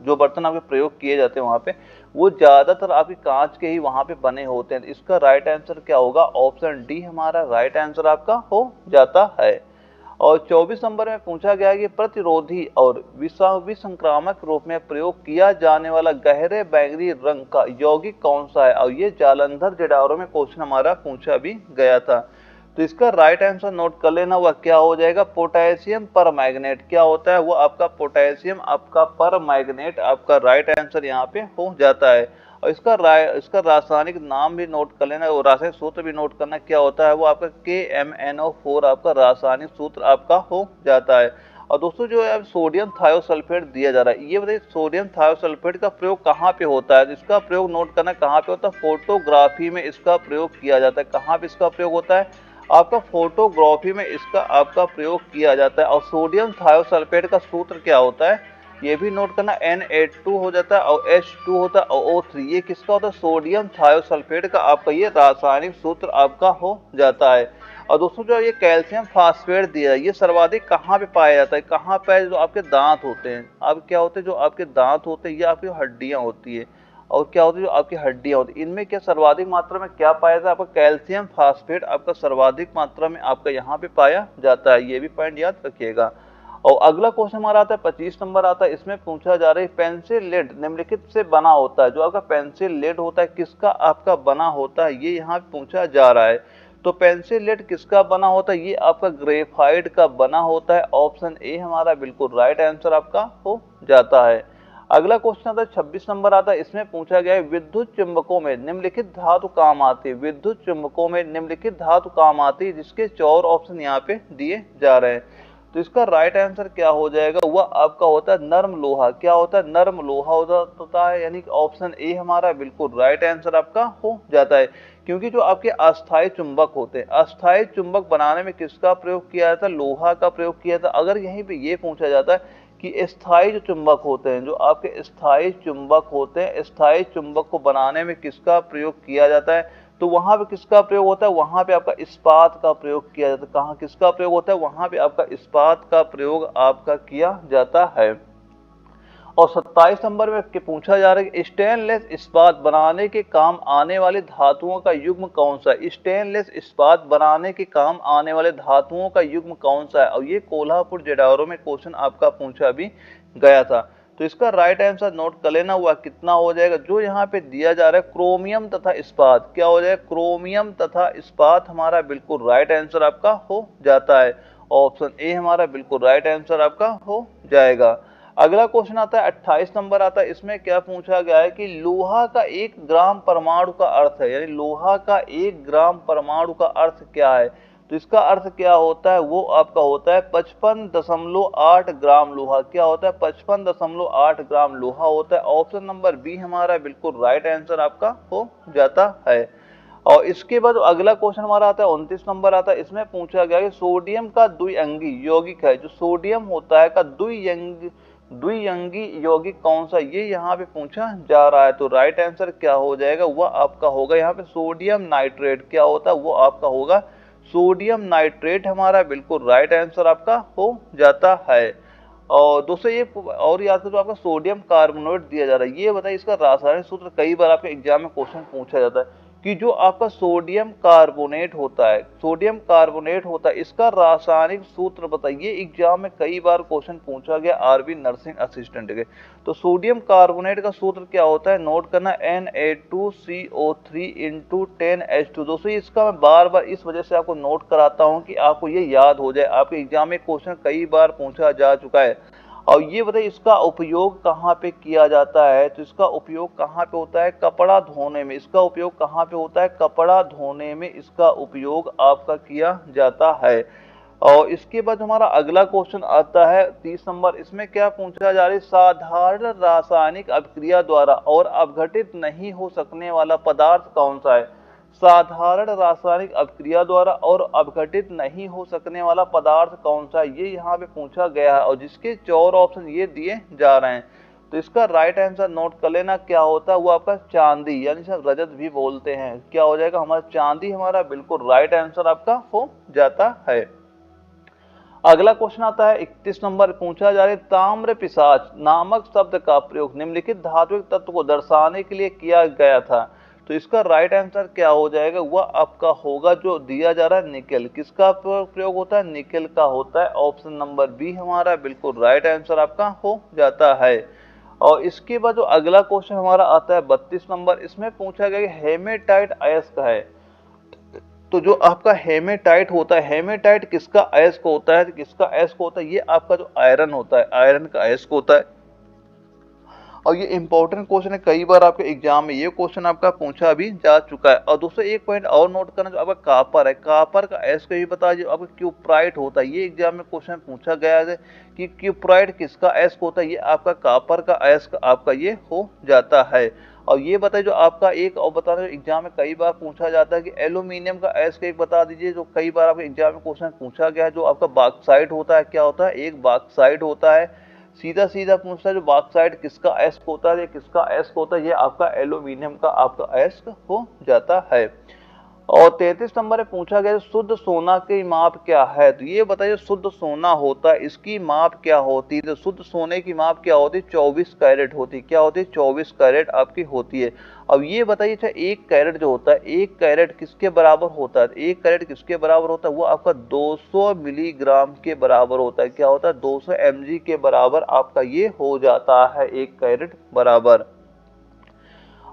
जो बर्तन आपके प्रयोग किए जाते हैं वहां पे, वो ज्यादातर आपके कांच के ही वहां पे बने होते हैं। इसका राइट आंसर क्या होगा, ऑप्शन डी हमारा राइट आंसर आपका हो जाता है। और 24 नंबर में पूछा गया है कि प्रतिरोधी और विसंक्रामक रूप में प्रयोग किया जाने वाला गहरे बैंगनी रंग का यौगिक कौन सा है। और ये जालंधर जेडारो में क्वेश्चन हमारा पूछा भी गया था। तो इसका राइट आंसर नोट कर लेना, वह क्या हो जाएगा, पोटेशियम परमैंगनेट। क्या होता है, वो आपका पोटेशियम आपका परमैंगनेट आपका राइट आंसर यहाँ पे हो जाता है। और इसका रासायनिक नाम भी नोट कर लेना, और रासायनिक सूत्र भी नोट करना, क्या होता है, वो आपका KMnO4 आपका रासायनिक सूत्र आपका हो जाता है। और दोस्तों जो है सोडियम थायोसल्फेट दिया जा रहा है, ये बताइए सोडियम थायोसल्फेट का प्रयोग कहाँ पे होता है। इसका प्रयोग नोट करना कहाँ पे होता है, फोटोग्राफी में इसका प्रयोग किया जाता है। कहाँ पे इसका प्रयोग होता है, आपका फोटोग्राफी में इसका आपका प्रयोग किया जाता है। और सोडियम थायोसल्फेट का सूत्र क्या होता है, ये भी नोट करना, Na2 हो जाता है और H2 होता है और O3। ये किसका होता है, सोडियम थायोसल्फेट का आपका ये रासायनिक सूत्र आपका हो जाता है। और दोस्तों जो ये कैल्शियम फास्फेट दिया है, ये सर्वाधिक कहाँ पे पाया जाता है, कहाँ पे, जो आपके दांत होते हैं, आप क्या होते हैं, जो आपके दांत होते हैं, ये आपकी हड्डियां होती है। और क्या होती है, जो आपकी हड्डियां होती है, इनमें क्या सर्वाधिक मात्रा में क्या पाया जाता है, आपका कैल्शियम फास्फेट आपका सर्वाधिक मात्रा में आपका यहाँ पे पाया जाता है। ये भी पॉइंट याद रखिएगा। और अगला क्वेश्चन हमारा आता है 25 नंबर आता है। इसमें पूछा जा रहा है पेंसिल लेड निम्नलिखित से बना होता है। जो आपका पेंसिल लेड होता है किसका आपका बना होता है, ये यहाँ पूछा जा रहा है। तो पेंसिल लेड किसका बना होता है, ये आपका ग्रेफाइट का बना होता है। ऑप्शन ए हमारा बिल्कुल राइट आंसर आपका हो जाता है। अगला क्वेश्चन आता है 26 नंबर आता है। इसमें पूछा गया है विद्युत चुंबकों में निम्नलिखित धातु काम आती है। विद्युत चुंबकों में निम्नलिखित धातु काम आती है, जिसके 4 ऑप्शन यहाँ पे दिए जा रहे हैं। तो इसका राइट आंसर क्या हो जाएगा, वह आपका होता है नर्म लोहा। क्या होता है, नर्म लोहा होता है। यानी कि ऑप्शन ए हमारा बिल्कुल राइट आंसर आपका हो जाता है। क्योंकि जो आपके अस्थायी चुंबक होते हैं, अस्थायी चुंबक बनाने में किसका प्रयोग किया जाता है, लोहा का प्रयोग किया जाता है। अगर यहीं पे ये पूछा जाता है कि स्थायी जो चुंबक होते हैं, जो आपके स्थायी चुंबक होते हैं, स्थायी चुंबक को बनाने में किसका प्रयोग किया जाता है, तो वहां पे किसका प्रयोग होता है, वहां पे आपका इस्पात का प्रयोग किया जाता है। कहाँ किसका प्रयोग होता है, वहां पे आपका इस्पात का प्रयोग आपका किया जाता है। और 27 नंबर में पूछा जा रहा है कि स्टेनलेस इस्पात बनाने के काम आने वाले धातुओं का युग्म कौन सा है। स्टेनलेस इस्पात बनाने के काम आने वाले धातुओं का युग्म कौन सा है। और ये कोल्हापुर जेडारो में क्वेश्चन आपका पूछा भी गया था। तो इसका राइट आंसर नोट कर लेना, हुआ कितना हो जाएगा, जो यहाँ पे दिया जा रहा है क्रोमियम तथा इस्पात। क्या हो जाएगा, क्रोमियम तथा इस्पात हमारा बिल्कुल राइट आंसर आपका हो जाता है। ऑप्शन ए हमारा बिल्कुल राइट आंसर आपका हो जाएगा। अगला क्वेश्चन आता है 28 नंबर आता है। इसमें क्या पूछा गया है कि लोहा का 1 ग्राम परमाणु का अर्थ है, यानी लोहा का 1 ग्राम परमाणु का अर्थ क्या है। तो तो इसका अर्थ क्या होता है, वो आपका होता है 55.8 ग्राम लोहा। क्या होता है, 55.8 ग्राम लोहा होता है। ऑप्शन नंबर बी हमारा बिल्कुल राइट आंसर आपका हो जाता है। और इसके बाद अगला क्वेश्चन हमारा आता है 29 नंबर आता है। इसमें पूछा गया कि सोडियम का द्विअंगी यौगिक है, जो सोडियम होता है का द्विअंगी यौगिक कौन सा, ये यहाँ पे पूछा जा रहा है। तो राइट आंसर क्या हो जाएगा, वह आपका होगा यहाँ पे सोडियम नाइट्रेट। क्या होता है, वो आपका होगा सोडियम नाइट्रेट हमारा बिल्कुल राइट आंसर आपका हो जाता है। और दोस्तों ये और याद करो, आपका सोडियम कार्बोनेट दिया जा रहा है, ये बताइए इसका रासायनिक सूत्र। कई बार आपके एग्जाम में क्वेश्चन पूछा जाता है कि जो आपका सोडियम कार्बोनेट होता है, इसका रासायनिक सूत्र बताइए। एग्जाम में कई बार क्वेश्चन पूछा गया आरबी नर्सिंग असिस्टेंट के। तो सोडियम कार्बोनेट का सूत्र क्या होता है, नोट करना Na2CO3 इंटू 10H2। दोस्तों इसका मैं बार बार इस वजह से आपको नोट कराता हूँ कि आपको ये याद हो जाए। आपके एग्जाम में क्वेश्चन कई बार पूछा जा चुका है। और ये बताइए इसका उपयोग कहाँ पे किया जाता है, तो इसका उपयोग कहाँ पे होता है, कपड़ा धोने में। इसका उपयोग कहाँ पे होता है, कपड़ा धोने में इसका उपयोग आपका किया जाता है। और इसके बाद हमारा अगला क्वेश्चन आता है 30 नंबर। इसमें क्या पूछा जा रहा है, साधारण रासायनिक अभिक्रिया द्वारा और अपघटित नहीं हो सकने वाला पदार्थ कौन सा है। साधारण रासायनिक अभिक्रिया द्वारा और अपघटित नहीं हो सकने वाला पदार्थ कौन सा है, ये यहाँ पे पूछा गया है। और जिसके 4 ऑप्शन ये दिए जा रहे हैं। तो इसका राइट आंसर नोट कर लेना, क्या होता है, वो आपका चांदी, यानी सब रजत भी बोलते हैं। क्या हो जाएगा हमारा, चांदी हमारा बिल्कुल राइट आंसर आपका हो जाता है। अगला क्वेश्चन आता है 31 नंबर। पूछा जा रहा है ताम्र पिशाच नामक शब्द का प्रयोग निम्नलिखित धात्विक तत्व को दर्शाने के लिए किया गया था। तो इसका राइट आंसर क्या हो जाएगा, वह आपका होगा जो दिया जा रहा है निकेल। किसका प्रयोग होता है, निकेल का होता है। ऑप्शन नंबर बी हमारा बिल्कुल राइट आंसर आपका हो जाता है। और इसके बाद जो अगला क्वेश्चन हमारा आता है 32 नंबर। इसमें पूछा गया कि हेमेटाइट अयस्क है। तो जो आपका हेमेटाइट होता है, हेमेटाइट किसका अयस्क होता है, किसका अयस्क होता है, ये आपका जो आयरन होता है, आयरन का अयस्क होता है। और ये इंपॉर्टेंट क्वेश्चन है, कई बार आपके एग्जाम में ये क्वेश्चन आपका पूछा भी जा चुका है। और दोस्तों एक पॉइंट और नोट करना, जो आपका कापर है, कापर का अयस्क भी बता दीजिए। आपका क्यूप्राइट होता है, ये एग्जाम में क्वेश्चन पूछा गया है कि क्यूप्राइट किसका अयस्क होता है, ये आपका कापर का अयस्क आपका ये हो जाता है। और ये बताइए जो आपका एक और बता रहे एग्जाम में कई बार पूछा जाता है कि एल्यूमिनियम का अयस्क एक बता दीजिए, जो कई बार आपके एग्जाम में क्वेश्चन पूछा गया है। जो आपका बॉक्साइट होता है, क्या होता है, एक बॉक्साइट होता है। सीधा सीधा पूछता है जो बॉक्साइट किसका अयस्क होता है, किसका अयस्क होता है, ये आपका एल्यूमिनियम का आपका अयस्क हो जाता है। और 33 नंबर में पूछा गया शुद्ध सोना की माप क्या है। तो ये बताइए शुद्ध सोना होता है, इसकी माप क्या होती है। तो शुद्ध सोने की माप क्या होती है, 24 कैरेट होती है। क्या होती है, 24 कैरेट आपकी होती है। अब ये बताइए अच्छा, एक कैरेट जो होता है, एक कैरेट किसके बराबर होता है, एक कैरेट किसके बराबर होता है, वो आपका 200 मिलीग्राम के बराबर होता है। क्या होता है, 200 mg के बराबर आपका ये हो जाता है एक कैरेट बराबर।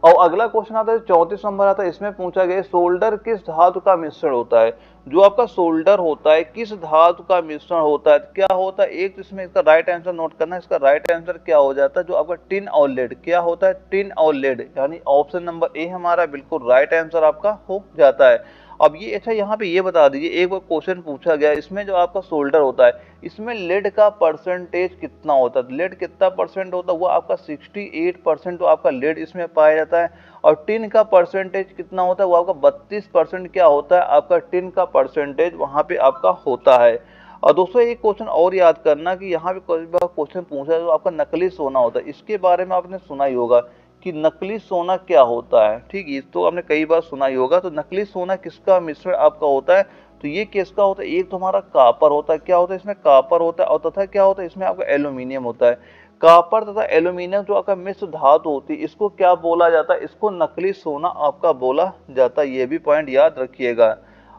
और अगला क्वेश्चन आता है 34 नंबर आता है। इसमें पूछा गया सोल्डर किस धातु का मिश्रण होता है। जो आपका सोल्डर होता है किस धातु का मिश्रण होता है, क्या होता है। एक तो इसमें इसका राइट आंसर नोट करना है। इसका राइट आंसर क्या हो जाता है, जो आपका टिन और लेड। क्या होता है, टिन और लेड, यानी ऑप्शन नंबर ए हमारा बिल्कुल राइट आंसर आपका हो जाता है। अब ये अच्छा यहाँ पे ये बता दीजिए, एक बार क्वेश्चन पूछा गया इसमें जो आपका सोल्डर होता है, इसमें लेड का परसेंटेज कितना होता है। लेड कितना परसेंट होता है, वो आपका 68% तो आपका लेड इसमें पाया जाता है। और टिन का परसेंटेज कितना होता है, वो आपका 32% क्या होता है, आपका टिन का परसेंटेज वहां पे आपका होता है। और दोस्तों एक क्वेश्चन और याद करना कि यहाँ पे कई बार क्वेश्चन पूछा है जो आपका नकली सोना होता है, इसके बारे में आपने सुना ही होगा कि नकली सोना क्या होता है। ठीक है, तो आपने कई बार सुना ही होगा। तो नकली सोना किसका मिश्रण आपका होता है, तो ये किसका होता है, एक तो हमारा कापर होता है। क्या होता है, इसमें कापर होता है। और तथा क्या होता है, इसमें आपका एल्यूमिनियम होता है। कापर तथा एल्यूमिनियम जो आपका मिश्र धातु होती है, इसको क्या बोला जाता है, इसको नकली सोना आपका बोला जाता है। ये भी पॉइंट याद रखिएगा।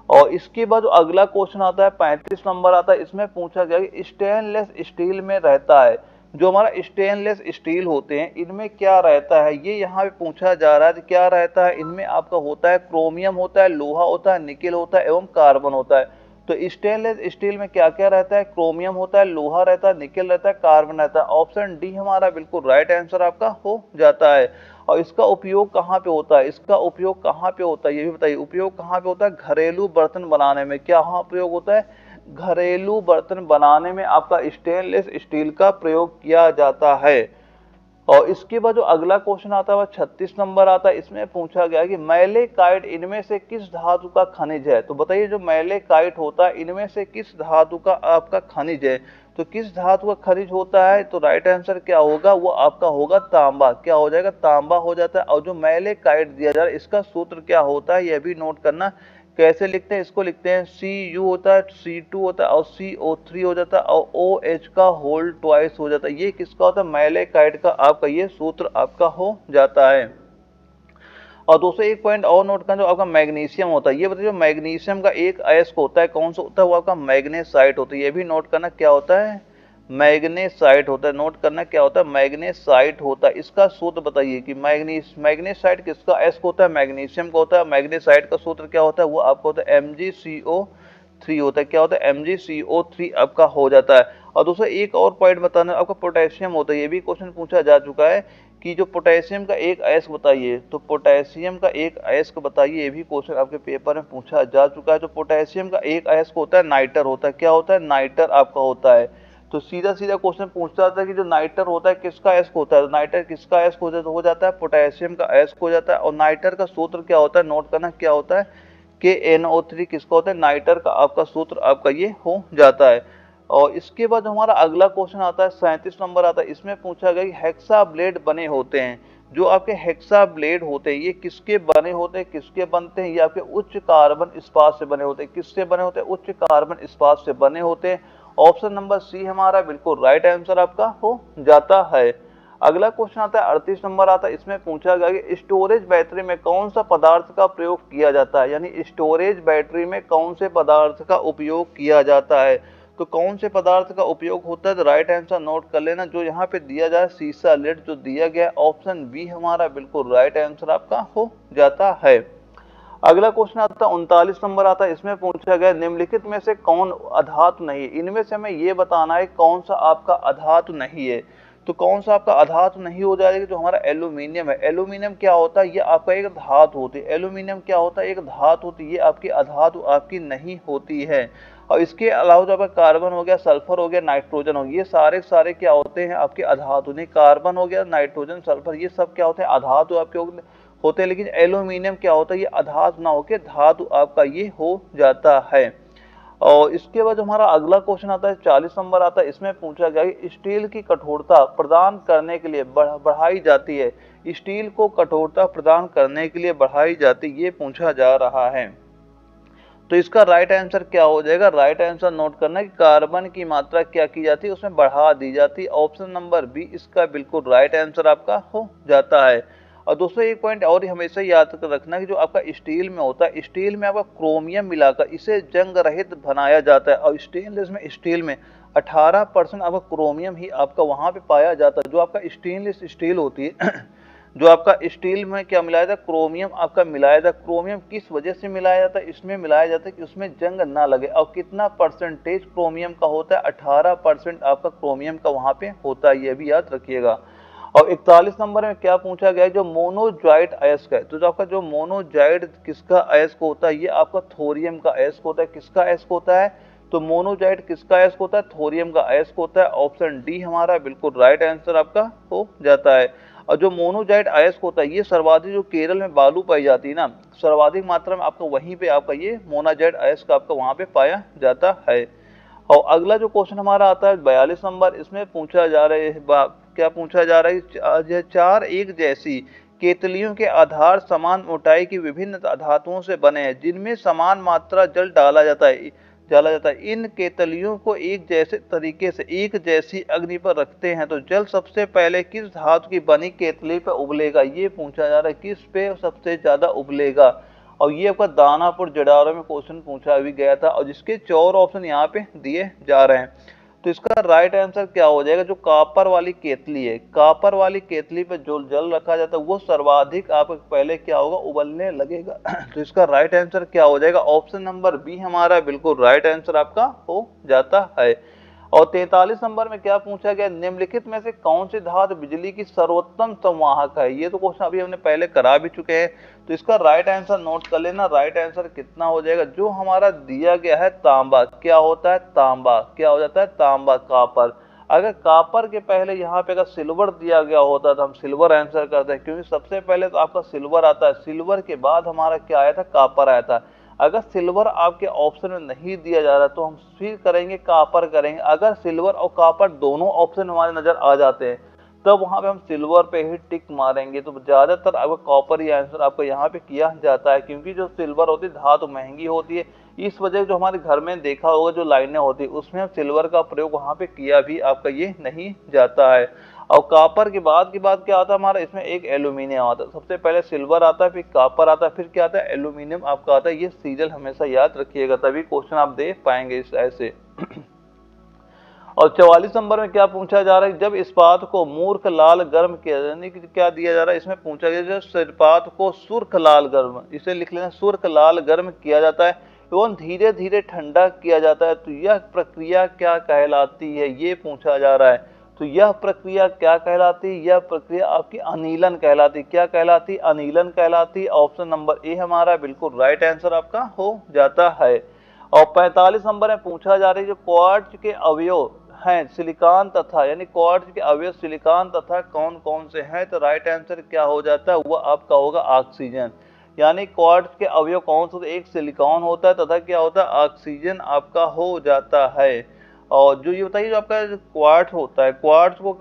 और इसके बाद जो अगला क्वेश्चन आता है 35 नंबर आता है। इसमें पूछा गया कि स्टेनलेस स्टील में रहता है, जो हमारा स्टेनलेस स्टील होते हैं इनमें क्या रहता है, ये यहाँ पे पूछा जा रहा है। तो क्या रहता है, इनमें आपका होता है क्रोमियम होता है, लोहा होता है, निकेल होता है एवं कार्बन होता है। तो स्टेनलेस स्टील में क्या क्या रहता है, क्रोमियम होता है, लोहा रहता है, निकेल रहता है, कार्बन रहता है। ऑप्शन डी हमारा बिल्कुल राइट आंसर आपका हो जाता है। और इसका उपयोग कहाँ पे होता है, इसका उपयोग कहाँ पे होता है ये भी बताइए। उपयोग कहाँ पे होता है, घरेलू बर्तन बनाने में। क्या हाँ उपयोग होता है, घरेलू बर्तन बनाने में आपका स्टेनलेस स्टील का प्रयोग किया जाता है। और इसके बाद जो अगला क्वेश्चन आता है वह 36 नंबर आता है। इसमें पूछा गया कि मैलेकाइट इनमें से किस धातु का खनिज है। तो बताइए जो मैलेकाइट होता है इनमें से किस धातु का आपका खनिज है। तो किस धातु का खनिज होता है, तो राइट आंसर क्या होगा, वो आपका होगा तांबा। क्या हो जाएगा, तांबा हो जाता है। और जो मैलेकाइट दिया जा रहा है इसका सूत्र क्या होता है यह भी नोट करना। कैसे लिखते हैं इसको, लिखते हैं Cu होता है, C2 होता है और CO3 हो जाता है और OH का होल ट्वाइस हो जाता है। ये किसका होता है, मैलेकाइट का आपका ये सूत्र आपका हो जाता है। और दोस्तों एक पॉइंट और नोट करना, जो आपका मैग्नीशियम होता है, ये बताइए जो मैग्नीशियम का एक अयस्क होता है कौन सा होता है, वो आपका मैग्नेसाइट होता है। ये भी नोट करना क्या होता है, मैग्नेसाइट होता है। नोट करना क्या होता है, मैग्नेसाइट होता है। इसका सूत्र बताइए कि मैग्नेसाइट किसका अयस्क होता है, मैग्नीशियम का होता है। मैग्नेसाइट का सूत्र क्या होता है, वो आपका होता है MgCO3 होता है। क्या होता है, MgCO3 आपका हो जाता है। और दोस्तों एक और पॉइंट बताना, आपका पोटेशियम होता है। ये भी क्वेश्चन पूछा जा चुका है कि जो पोटेशियम का एक अयस्क बताइए। तो पोटेशियम का एक अयस्क बताइए, ये भी क्वेश्चन आपके पेपर में पूछा जा चुका है। तो पोटेशियम का एक अयस्क होता है नाइटर होता है। क्या होता है, नाइटर आपका होता है। तो सीधा सीधा क्वेश्चन पूछता था कि जो नाइटर होता है किसका अयस्क होता है। तो नाइटर किसका अयस्क होता है, तो हो जाता है पोटेशियम का अयस्क हो जाता है। और नाइटर का सूत्र क्या होता है, नोट करना क्या होता है, KNO3 किसका होता है, नाइटर का आपका सूत्र आपका ये हो जाता है। और इसके बाद हमारा अगला क्वेश्चन आता है 37 नंबर आता है। इसमें पूछा गया कि हेक्सा ब्लेड बने होते हैं। जो आपके हेक्सा ब्लेड होते हैं ये किसके बने होते हैं, किसके बनते हैं, ये आपके उच्च कार्बन इस्पात से बने होते हैं। किससे बने होते हैं, उच्च कार्बन इस्पात से बने होते हैं। ऑप्शन नंबर सी हमारा बिल्कुल राइट आंसर आपका हो जाता है। अगला क्वेश्चन आता है 38 नंबर आता है। इसमें पूछा गया कि स्टोरेज बैटरी में कौन सा पदार्थ का प्रयोग किया जाता है, यानी स्टोरेज बैटरी में कौन से पदार्थ का उपयोग किया जाता है। तो कौन से पदार्थ का उपयोग होता है, तो राइट आंसर नोट कर लेना। जो यहाँ पे दिया जाए सीसा लेड जो दिया गया है, ऑप्शन बी हमारा बिल्कुल राइट आंसर आपका हो जाता है। अगला क्वेश्चन आता है 39 नंबर आता है। इसमें पूछा गया निम्नलिखित में से कौन अधातु नहीं है। इनमें से हमें ये बताना है कौन सा आपका अधातु नहीं है। तो कौन सा आपका अधातु नहीं हो जाएगा, जो हमारा एल्यूमिनियम है। एल्यूमिनियम क्या होता है, ये आपका एक धातु होती है। एल्यूमिनियम क्या होता है, एक धातु होती है। ये आपकी अधातु आपकी नहीं होती है। और इसके अलावा जो आपका कार्बन हो गया, सल्फर हो गया, नाइट्रोजन हो गया, ये सारे सारे क्या होते हैं आपके अधातु। नहीं, कार्बन हो गया, नाइट्रोजन, सल्फर, ये सब क्या होते हैं, अधातु आपके होते हैं। लेकिन एल्यूमिनियम क्या होता है, ये अधातु ना होकर धातु आपका ये हो जाता है। और इसके बाद हमारा अगला क्वेश्चन आता है 40 नंबर आता है। इसमें पूछा गया कि स्टील की कठोरता प्रदान करने के लिए बढ़ाई जाती है। स्टील को कठोरता प्रदान करने के लिए बढ़ाई जाती है, ये पूछा जा रहा है। तो इसका राइट आंसर क्या हो जाएगा, राइट आंसर नोट करना है कि कार्बन की मात्रा क्या की जाती है, उसमें बढ़ा दी जाती है। ऑप्शन नंबर बी इसका बिल्कुल राइट आंसर आपका हो जाता है। और दोस्तों एक पॉइंट और हमेशा याद रखना कि जो आपका स्टील में होता है, स्टील में आपका क्रोमियम मिलाकर इसे जंग रहित बनाया जाता है। और स्टेनलेस में स्टील में 18% आपका क्रोमियम ही आपका वहां पे पाया जाता है। जो आपका स्टेनलेस स्टील होती है जो आपका स्टील में क्या मिलाया था, क्रोमियम आपका मिलाया था। क्रोमियम किस वजह से मिलाया जाता है, इसमें मिलाया जाता है कि उसमें जंग ना लगे। और कितना परसेंटेज क्रोमियम का होता है, 18% आपका क्रोमियम का वहां पे होता है, ये भी याद रखिएगा। और 41 नंबर में क्या पूछा गया है, जो मोनोजाइट अयस्क है। तो जो आपका जो मोनोजाइट किसका अयस्क होता है, ये आपका थोरियम का अयस्क होता है। किसका अयस्क होता है, तो मोनोजाइट किसका अयस्क होता है, थोरियम का अयस्क होता है। ऑप्शन डी हमारा बिल्कुल राइट आंसर आपका हो जाता है। और जो मोनोजाइट अयस्क होता है ये सर्वाधिक जो केरल में बालू पाई जाती है ना, सर्वाधिक मात्रा में आपका वहीं पे आपका ये मोनोजाइट अयस्क आपका वहां पे पाया जाता है। और अगला जो क्वेश्चन हमारा आता है 42 नंबर। इसमें पूछा जा रहा है क्या पूछा जा रहा है, चार एक जैसी केतलियों के आधार समान मोटाई की विभिन्न धातुओं से बने हैं, जिनमें समान मात्रा जल डाला जाता है। इन केतलियों को एक जैसे तरीके से एक जैसी अग्नि पर रखते हैं तो जल सबसे पहले किस धातु की बनी केतली पर उबलेगा, ये पूछा जा रहा है। किस पे सबसे ज्यादा उबलेगा। और ये आपका दानापुर जडारो में क्वेश्चन पूछा भी गया था। और जिसके 4 ऑप्शन यहाँ पे दिए जा रहे हैं। तो इसका राइट आंसर क्या हो जाएगा, जो कॉपर वाली केतली है, कॉपर वाली केतली पे जो जल रखा जाता है वो सर्वाधिक आपको पहले क्या होगा, उबलने लगेगा। तो इसका राइट आंसर क्या हो जाएगा, ऑप्शन नंबर बी हमारा बिल्कुल राइट आंसर आपका हो जाता है। और 43 नंबर में क्या पूछा गया, निम्नलिखित में से कौन सी धातु बिजली की सर्वोत्तम संवाहक है। ये तो क्वेश्चन अभी हमने पहले करा भी चुके हैं। तो इसका राइट आंसर नोट कर लेना, राइट आंसर कितना हो जाएगा, जो हमारा दिया गया है तांबा, क्या होता है तांबा, क्या हो जाता है तांबा, कॉपर। अगर कॉपर के पहले यहाँ पे अगर सिल्वर दिया गया होता तो हम सिल्वर आंसर करते हैं, क्योंकि सबसे पहले तो आपका सिल्वर आता है, सिल्वर के बाद हमारा क्या आया था, कॉपर आया था। अगर सिल्वर आपके ऑप्शन में नहीं दिया जा रहा तो हम फिर करेंगे कॉपर करेंगे। अगर सिल्वर और कॉपर दोनों ऑप्शन हमारे नजर आ जाते हैं तब वहां पे हम सिल्वर पे ही टिक मारेंगे। तो ज्यादातर आपका कॉपर ही आंसर आपको यहाँ पे किया जाता है, क्योंकि जो सिल्वर होती है धातु महंगी होती है, इस वजह जो हमारे घर में देखा होगा जो लाइनें होती है उसमें हम सिल्वर का प्रयोग वहां पे किया भी आपका ये नहीं जाता है। और कॉपर के बाद क्या आता है हमारा, इसमें एक एल्यूमिनियम आता है। सबसे पहले सिल्वर आता है, फिर कॉपर आता है, फिर क्या आता है, एल्यूमिनियम आपका आता है। ये सीरियल हमेशा याद रखिएगा, तभी क्वेश्चन आप दे पाएंगे इस ऐसे। और 44 नंबर में क्या पूछा जा रहा है, जब इस्पात को मूर्ख लाल गर्म किया, यानी कि क्या दिया जा रहा है, इसमें पूछा गया जब इस्पात को सुर्ख लाल गर्म, इसे लिख लेना, सुर्ख लाल गर्म किया जाता है एवं धीरे धीरे ठंडा किया जाता है, तो यह प्रक्रिया क्या कहलाती है, ये पूछा जा रहा है। तो यह प्रक्रिया क्या कहलाती है, यह प्रक्रिया आपकी अनिलन कहलाती, क्या कहलाती, अनिलन कहलाती। ऑप्शन नंबर ए हमारा बिल्कुल राइट आंसर आपका हो जाता है। और 45 नंबर में पूछा जा रहा है, जो क्वार्ट्ज के अवयव हैं सिलिकॉन तथा, यानी क्वार्ट्ज के अवयव सिलिकॉन तथा कौन कौन से हैं, तो राइट आंसर क्या हो जाता है, वह आपका होगा ऑक्सीजन। यानी क्वार्ट्ज के अवयव कौन से, एक सिलिकॉन होता है तथा क्या होता है, ऑक्सीजन आपका हो जाता है। और जो ये बताइए, जो आपका क्वार्ट्ज होता है, क्वार्ट्ज को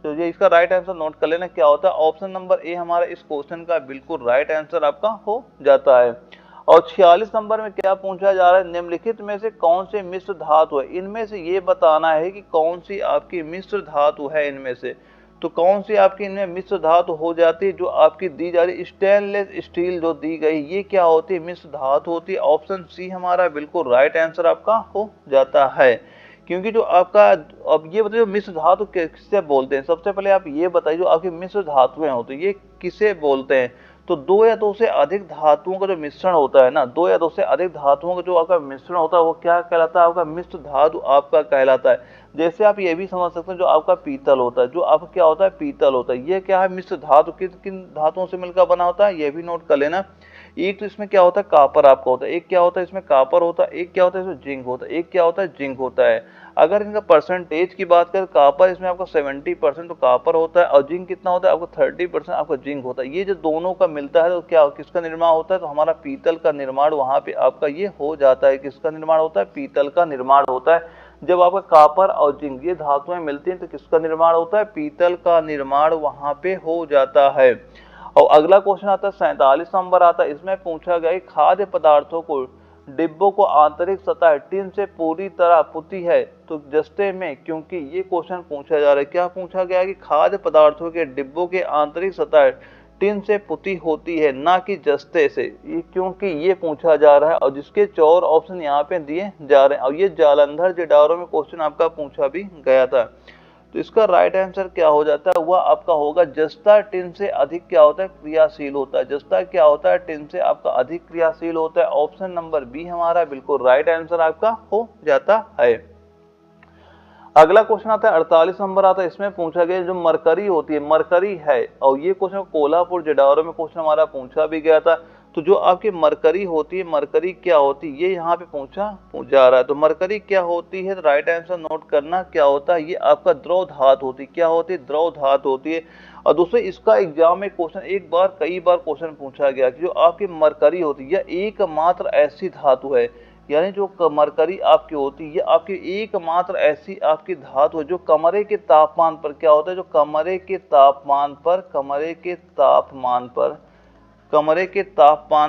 तो ये इसका राइट आंसर नोट कर लेना, क्या होता है, ऑप्शन नंबर ए हमारा इस क्वेश्चन का बिल्कुल राइट आंसर आपका हो जाता है। और 46 नंबर में क्या पूछा जा रहा है, निम्नलिखित में से कौन से मिश्र धातु है, इनमें से ये बताना है कि कौन सी आपकी मिश्र धातु है इनमें से। तो कौन सी आपकी इनमें मिश्र धातु हो जाती है, जो आपकी दी जा रही स्टेनलेस स्टील जो दी गई, ये क्या होती है, मिश्र धातु होती है। ऑप्शन सी हमारा बिल्कुल राइट आंसर आपका हो जाता है। क्योंकि जो आपका, अब ये बताइए मिश्र धातु किससे बोलते हैं, सबसे पहले आप ये बताइए जो आपकी मिश्र धातुएं होती है ये किसे बोलते हैं। तो दो या दो से अधिक धातुओं का जो मिश्रण होता है ना, दो या दो से अधिक धातुओं का जो आपका मिश्रण होता है वो क्या कहलाता है, आपका मिश्र धातु आपका कहलाता है। जैसे आप ये भी समझ सकते हैं, जो आपका पीतल होता है, जो आपका क्या होता है, पीतल होता है, ये क्या है, मिश्र धातु, किन किन धातुओं से मिलकर बना होता है, ये भी नोट कर लेना। एक तो इसमें क्या होता है, कॉपर आपका होता है, एक क्या होता है इसमें कॉपर होता है, एक क्या होता है इसमें जिंक होता है, एक क्या होता है जिंक होता है। अगर इनका परसेंटेज की बात करें, कॉपर इसमें आपका 70% तो कॉपर होता है, और जिंक कितना होता है आपको 30% आपका जिंक होता है। ये जो दोनों का मिलता है तो क्या किसका निर्माण होता है, तो हमारा पीतल का निर्माण वहां पे आपका ये हो जाता है। किसका निर्माण होता है, पीतल का निर्माण होता है। जब आपका कॉपर और जिंक ये धातुएं मिलती हैं तो किसका निर्माण होता है, पीतल का निर्माण वहां पे हो जाता है। और अगला क्वेश्चन आता है 47 नंबर आता है, इसमें पूछा गया खाद्य पदार्थों को डिब्बों को आंतरिक सतह टिन से पूरी तरह पुती है तो जस्ते में, क्योंकि ये क्वेश्चन पूछा जा रहा है, क्या पूछा गया कि खाद्य पदार्थों के डिब्बों के आंतरिक सतह टिन से पुती होती है ना कि जस्ते से, ये क्योंकि ये पूछा जा रहा है। और जिसके 4 ऑप्शन यहाँ पे दिए जा रहे हैं, और ये जालंधर जिडारो में क्वेश्चन आपका पूछा भी गया था। तो इसका राइट आंसर क्या हो जाता है, वह आपका होगा जस्ता टिन से अधिक क्या होता है, क्रियाशील होता है। जस्ता क्या होता है, टिन से आपका अधिक क्रियाशील होता है। ऑप्शन नंबर बी हमारा बिल्कुल राइट आंसर आपका हो जाता है। अगला क्वेश्चन आता है 48 नंबर आता है, इसमें पूछा गया जो मरकरी होती है, मरकरी है, और ये क्वेश्चन कोल्हापुर जिडारो में क्वेश्चन हमारा पूछा भी गया था। तो जो आपकी मरकरी होती है, मरकरी क्या होती है, ये यहाँ पे पूछा जा रहा है। तो मरकरी क्या होती है, तो राइट आंसर नोट करना, क्या होता है, ये आपका द्रव धातु होती है। क्या होती है, द्रव धातु होती है। और दूसरे इसका एग्जाम में क्वेश्चन एक बार कई बार क्वेश्चन पूछा गया कि जो आपकी मरकरी होती है यह एकमात्र ऐसी धातु है, यानी जो मरकरी आपकी होती है आपकी एकमात्र ऐसी आपकी धातु है जो कमरे के तापमान पर क्या होता है, जो कमरे के तापमान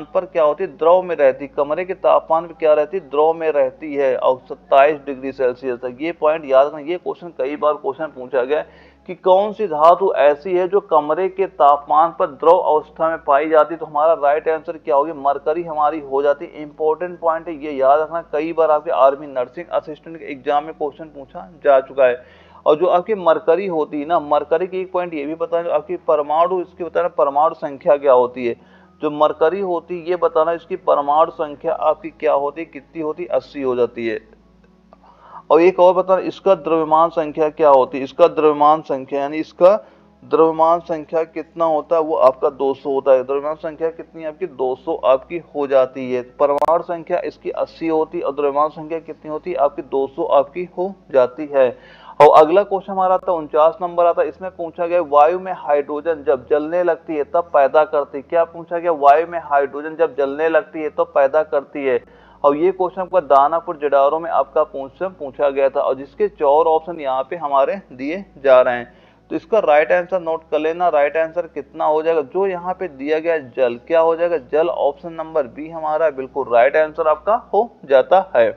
पर क्या होती है, द्रव में रहती, कमरे के तापमान पर क्या रहती है, द्रव में रहती है, और 27 डिग्री सेल्सियस तक। ये पॉइंट याद रखना, ये क्वेश्चन कई बार क्वेश्चन पूछा गया कि कौन सी धातु ऐसी है जो कमरे के तापमान पर द्रव अवस्था में पाई जाती है, तो हमारा राइट आंसर क्या होगी, मरकरी हमारी हो जाती है। इंपॉर्टेंट पॉइंट है, ये याद रखना, कई बार आपके आर्मी नर्सिंग असिस्टेंट के एग्जाम में क्वेश्चन पूछा जा चुका है। और जो आपकी मरकरी होती है ना, मरकरी की एक पॉइंट ये भी बताना, आपकी परमाणु, इसकी बताना परमाणु संख्या क्या होती है। जो मरकरी होती है ये बताना, इसकी परमाणु संख्या आपकी क्या होती है, कितनी होती है, 80 हो जाती है। और एक और बताना, इसका द्रव्यमान संख्या क्या होती है, इसका द्रव्यमान संख्या यानी इसका द्रव्यमान संख्या कितना होता है, वो आपका 200 होता है। द्रव्यमान संख्या कितनी आपकी 200 आपकी हो जाती है। परमाणु संख्या इसकी 80 होती है और द्रव्यमान संख्या कितनी होती है आपकी 200 आपकी हो जाती है। और अगला क्वेश्चन हमारा आता 49 नंबर आता है, इसमें पूछा गया वायु में हाइड्रोजन जब जलने लगती है तब पैदा करती है। क्या पूछा गया, वायु में हाइड्रोजन जब जलने लगती है तब पैदा करती है। और ये क्वेश्चन आपका दानापुर जडारो में आपका पूछा गया था, और जिसके 4 ऑप्शन यहाँ पे हमारे दिए जा रहे हैं। तो इसका राइट आंसर नोट कर लेना, राइट आंसर कितना हो जाएगा, जो यहाँ पे दिया गया जल, क्या हो जाएगा, जल। ऑप्शन नंबर बी हमारा बिल्कुल राइट आंसर आपका हो जाता है।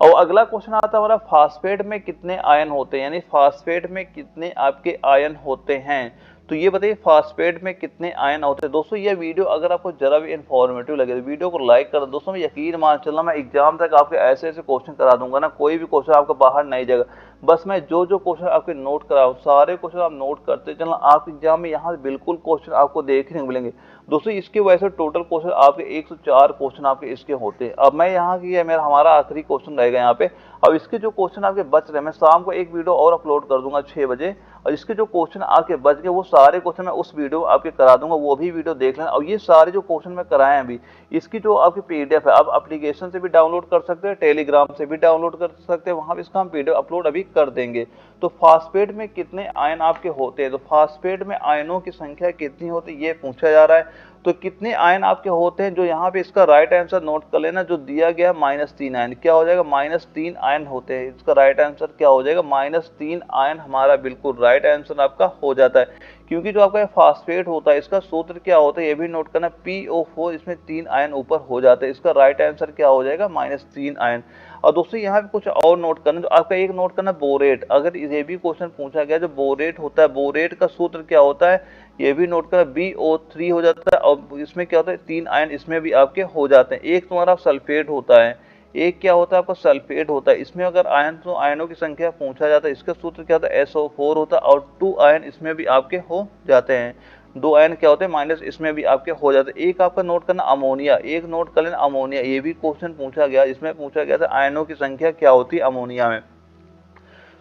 और अगला क्वेश्चन आता है हमारा, फास्फेट में कितने आयन होते हैं, यानी फास्फेट में कितने आपके आयन होते हैं। तो ये बताइए फास्फेट में कितने आयन होते हैं। दोस्तों ये वीडियो अगर आपको जरा भी इन्फॉर्मेटिव लगे तो वीडियो को लाइक कर दो। दोस्तों मैं यकीन मान चलना, मैं एग्जाम तक आपके ऐसे ऐसे क्वेश्चन करा दूंगा ना, कोई भी क्वेश्चन आपका बाहर नहीं जाएगा। बस मैं जो जो क्वेश्चन आपके नोट करा हूँ, सारे क्वेश्चन आप नोट करते चलना, आप एग्जाम में यहाँ बिल्कुल क्वेश्चन आपको देखने को मिलेंगे। दोस्तों इसकी वजह से टोटल क्वेश्चन आपके 104 क्वेश्चन आपके इसके होते हैं। अब मैं यहाँ की है, मेरा हमारा आखिरी क्वेश्चन रहेगा यहाँ पे। अब इसके जो क्वेश्चन आपके बच रहे हैं, मैं शाम को एक वीडियो और अपलोड कर दूंगा 6 बजे, और इसके जो क्वेश्चन आपके बच गए वो सारे क्वेश्चन मैं उस वीडियो आपके करा दूंगा, वो भी वीडियो देख लेना। और ये सारे जो क्वेश्चन मैं कराए हैं अभी, इसकी जो आपकी पीडीएफ है, आप एप्लीकेशन से भी डाउनलोड कर सकते हैं, टेलीग्राम से भी डाउनलोड कर सकते हैं, वहां भी इसका हम पीडीएफ अपलोड अभी कर देंगे। तो फास्फेट में कितने आयन आपके होते हैं, तो फास्फेट में आयनों की संख्या कितनी होती है ये पूछा जा रहा है। तो कितने आयन आपके होते हैं, जो यहाँ पे इसका राइट आंसर नोट कर लेना, जो दिया गया -3 आयन, क्या हो जाएगा, -3 आयन होते हैं। इसका राइट आंसर क्या हो जाएगा, -3 आयन हमारा बिल्कुल राइट आंसर आपका हो जाता है। क्योंकि जो आपका फास्फेट होता है इसका सूत्र क्या होता है ये भी नोट करना, PO4, इसमें 3 आयन ऊपर हो जाते हैं। इसका राइट आंसर क्या हो जाएगा, -3 आयन। और दोस्तों यहाँ पे कुछ और नोट करना, जो आपका एक नोट करना बोरेट, अगर ये भी क्वेश्चन पूछा गया, जो बोरेट होता है, बोरेट का सूत्र क्या होता है ये भी नोट करना, BO3 हो जाता है। और इसमें क्या होता है 3 आयन इसमें भी आपके हो जाते हैं। एक तुम्हारा सल्फेट होता है, एक क्या होता है आपका सल्फेट होता है। इसमें अगर आयन, तो आयनों की संख्या पूछा जाता है, इसका सूत्र क्या होता है, SO4 होता है। और 2 आयन इसमें भी आपके हो जाते हैं, 2 आयन क्या होते हैं माइनस, इसमें भी आपके हो जाते हैं। एक आपका नोट करना अमोनिया, एक नोट कर लेना अमोनिया, ये भी क्वेश्चन पूछा गया, इसमें पूछा गया था आयनों की संख्या क्या होती है अमोनिया में।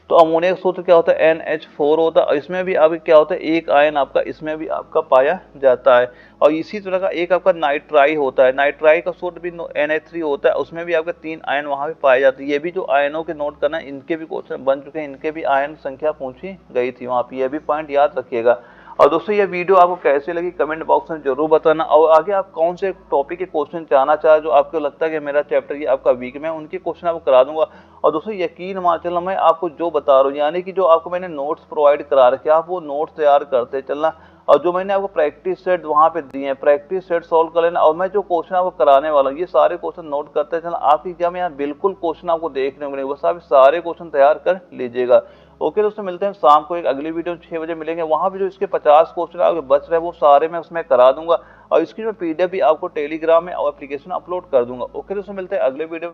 तो अमोनिया का सूत्र क्या होता है, NH4 होता है। इसमें भी आपके क्या होता है, एक आयन आपका इसमें भी आपका पाया जाता है। और इसी तरह का एक आपका नाइट्राई होता है, नाइट्राई का सूत्र भी NH3 होता है, उसमें भी आपके 3 आयन वहां भी पाए जाते हैं। ये भी जो आयनों के नोट करना, इनके भी क्वेश्चन बन चुके हैं, इनके भी आयन संख्या पूछी गई थी वहां पर, ये भी पॉइंट याद रखिएगा। और दोस्तों ये वीडियो आपको कैसे लगी कमेंट बॉक्स में जरूर बताना, और आगे आप कौन से टॉपिक के क्वेश्चन चाहना चाहे, जो आपको लगता है कि मेरा चैप्टर ये आपका वीक में, उनके क्वेश्चन आपको करा दूंगा। और दोस्तों यकीन मान चलना, मैं आपको जो बता रहा हूँ, यानी कि जो आपको मैंने नोट्स प्रोवाइड करा रखे, आप वो नोट्स तैयार करते चलना। और जो मैंने आपको प्रैक्टिस सेट वहाँ पे दिए हैं, प्रैक्टिस सेट सॉल्व कर लेना। और मैं जो क्वेश्चन आपको कराने वाला हूँ, ये सारे क्वेश्चन नोट करते चलना। आपकी एग्जाम में यहाँ बिल्कुल क्वेश्चन आपको देखने को मिलेंगे, बस आप सारे क्वेश्चन तैयार कर लीजिएगा। ओके दोस्तों, मिलते हैं शाम को एक अगली वीडियो में 6 बजे मिलेंगे। वहां भी जो इसके 50 क्वेश्चन आपके बच रहे हैं वो सारे मैं उसमें करा दूंगा, और इसकी जो पीडीएफ भी आपको टेलीग्राम में और एप्लीकेशन अपलोड कर दूंगा। ओके दोस्तों, मिलते हैं अगले वीडियो।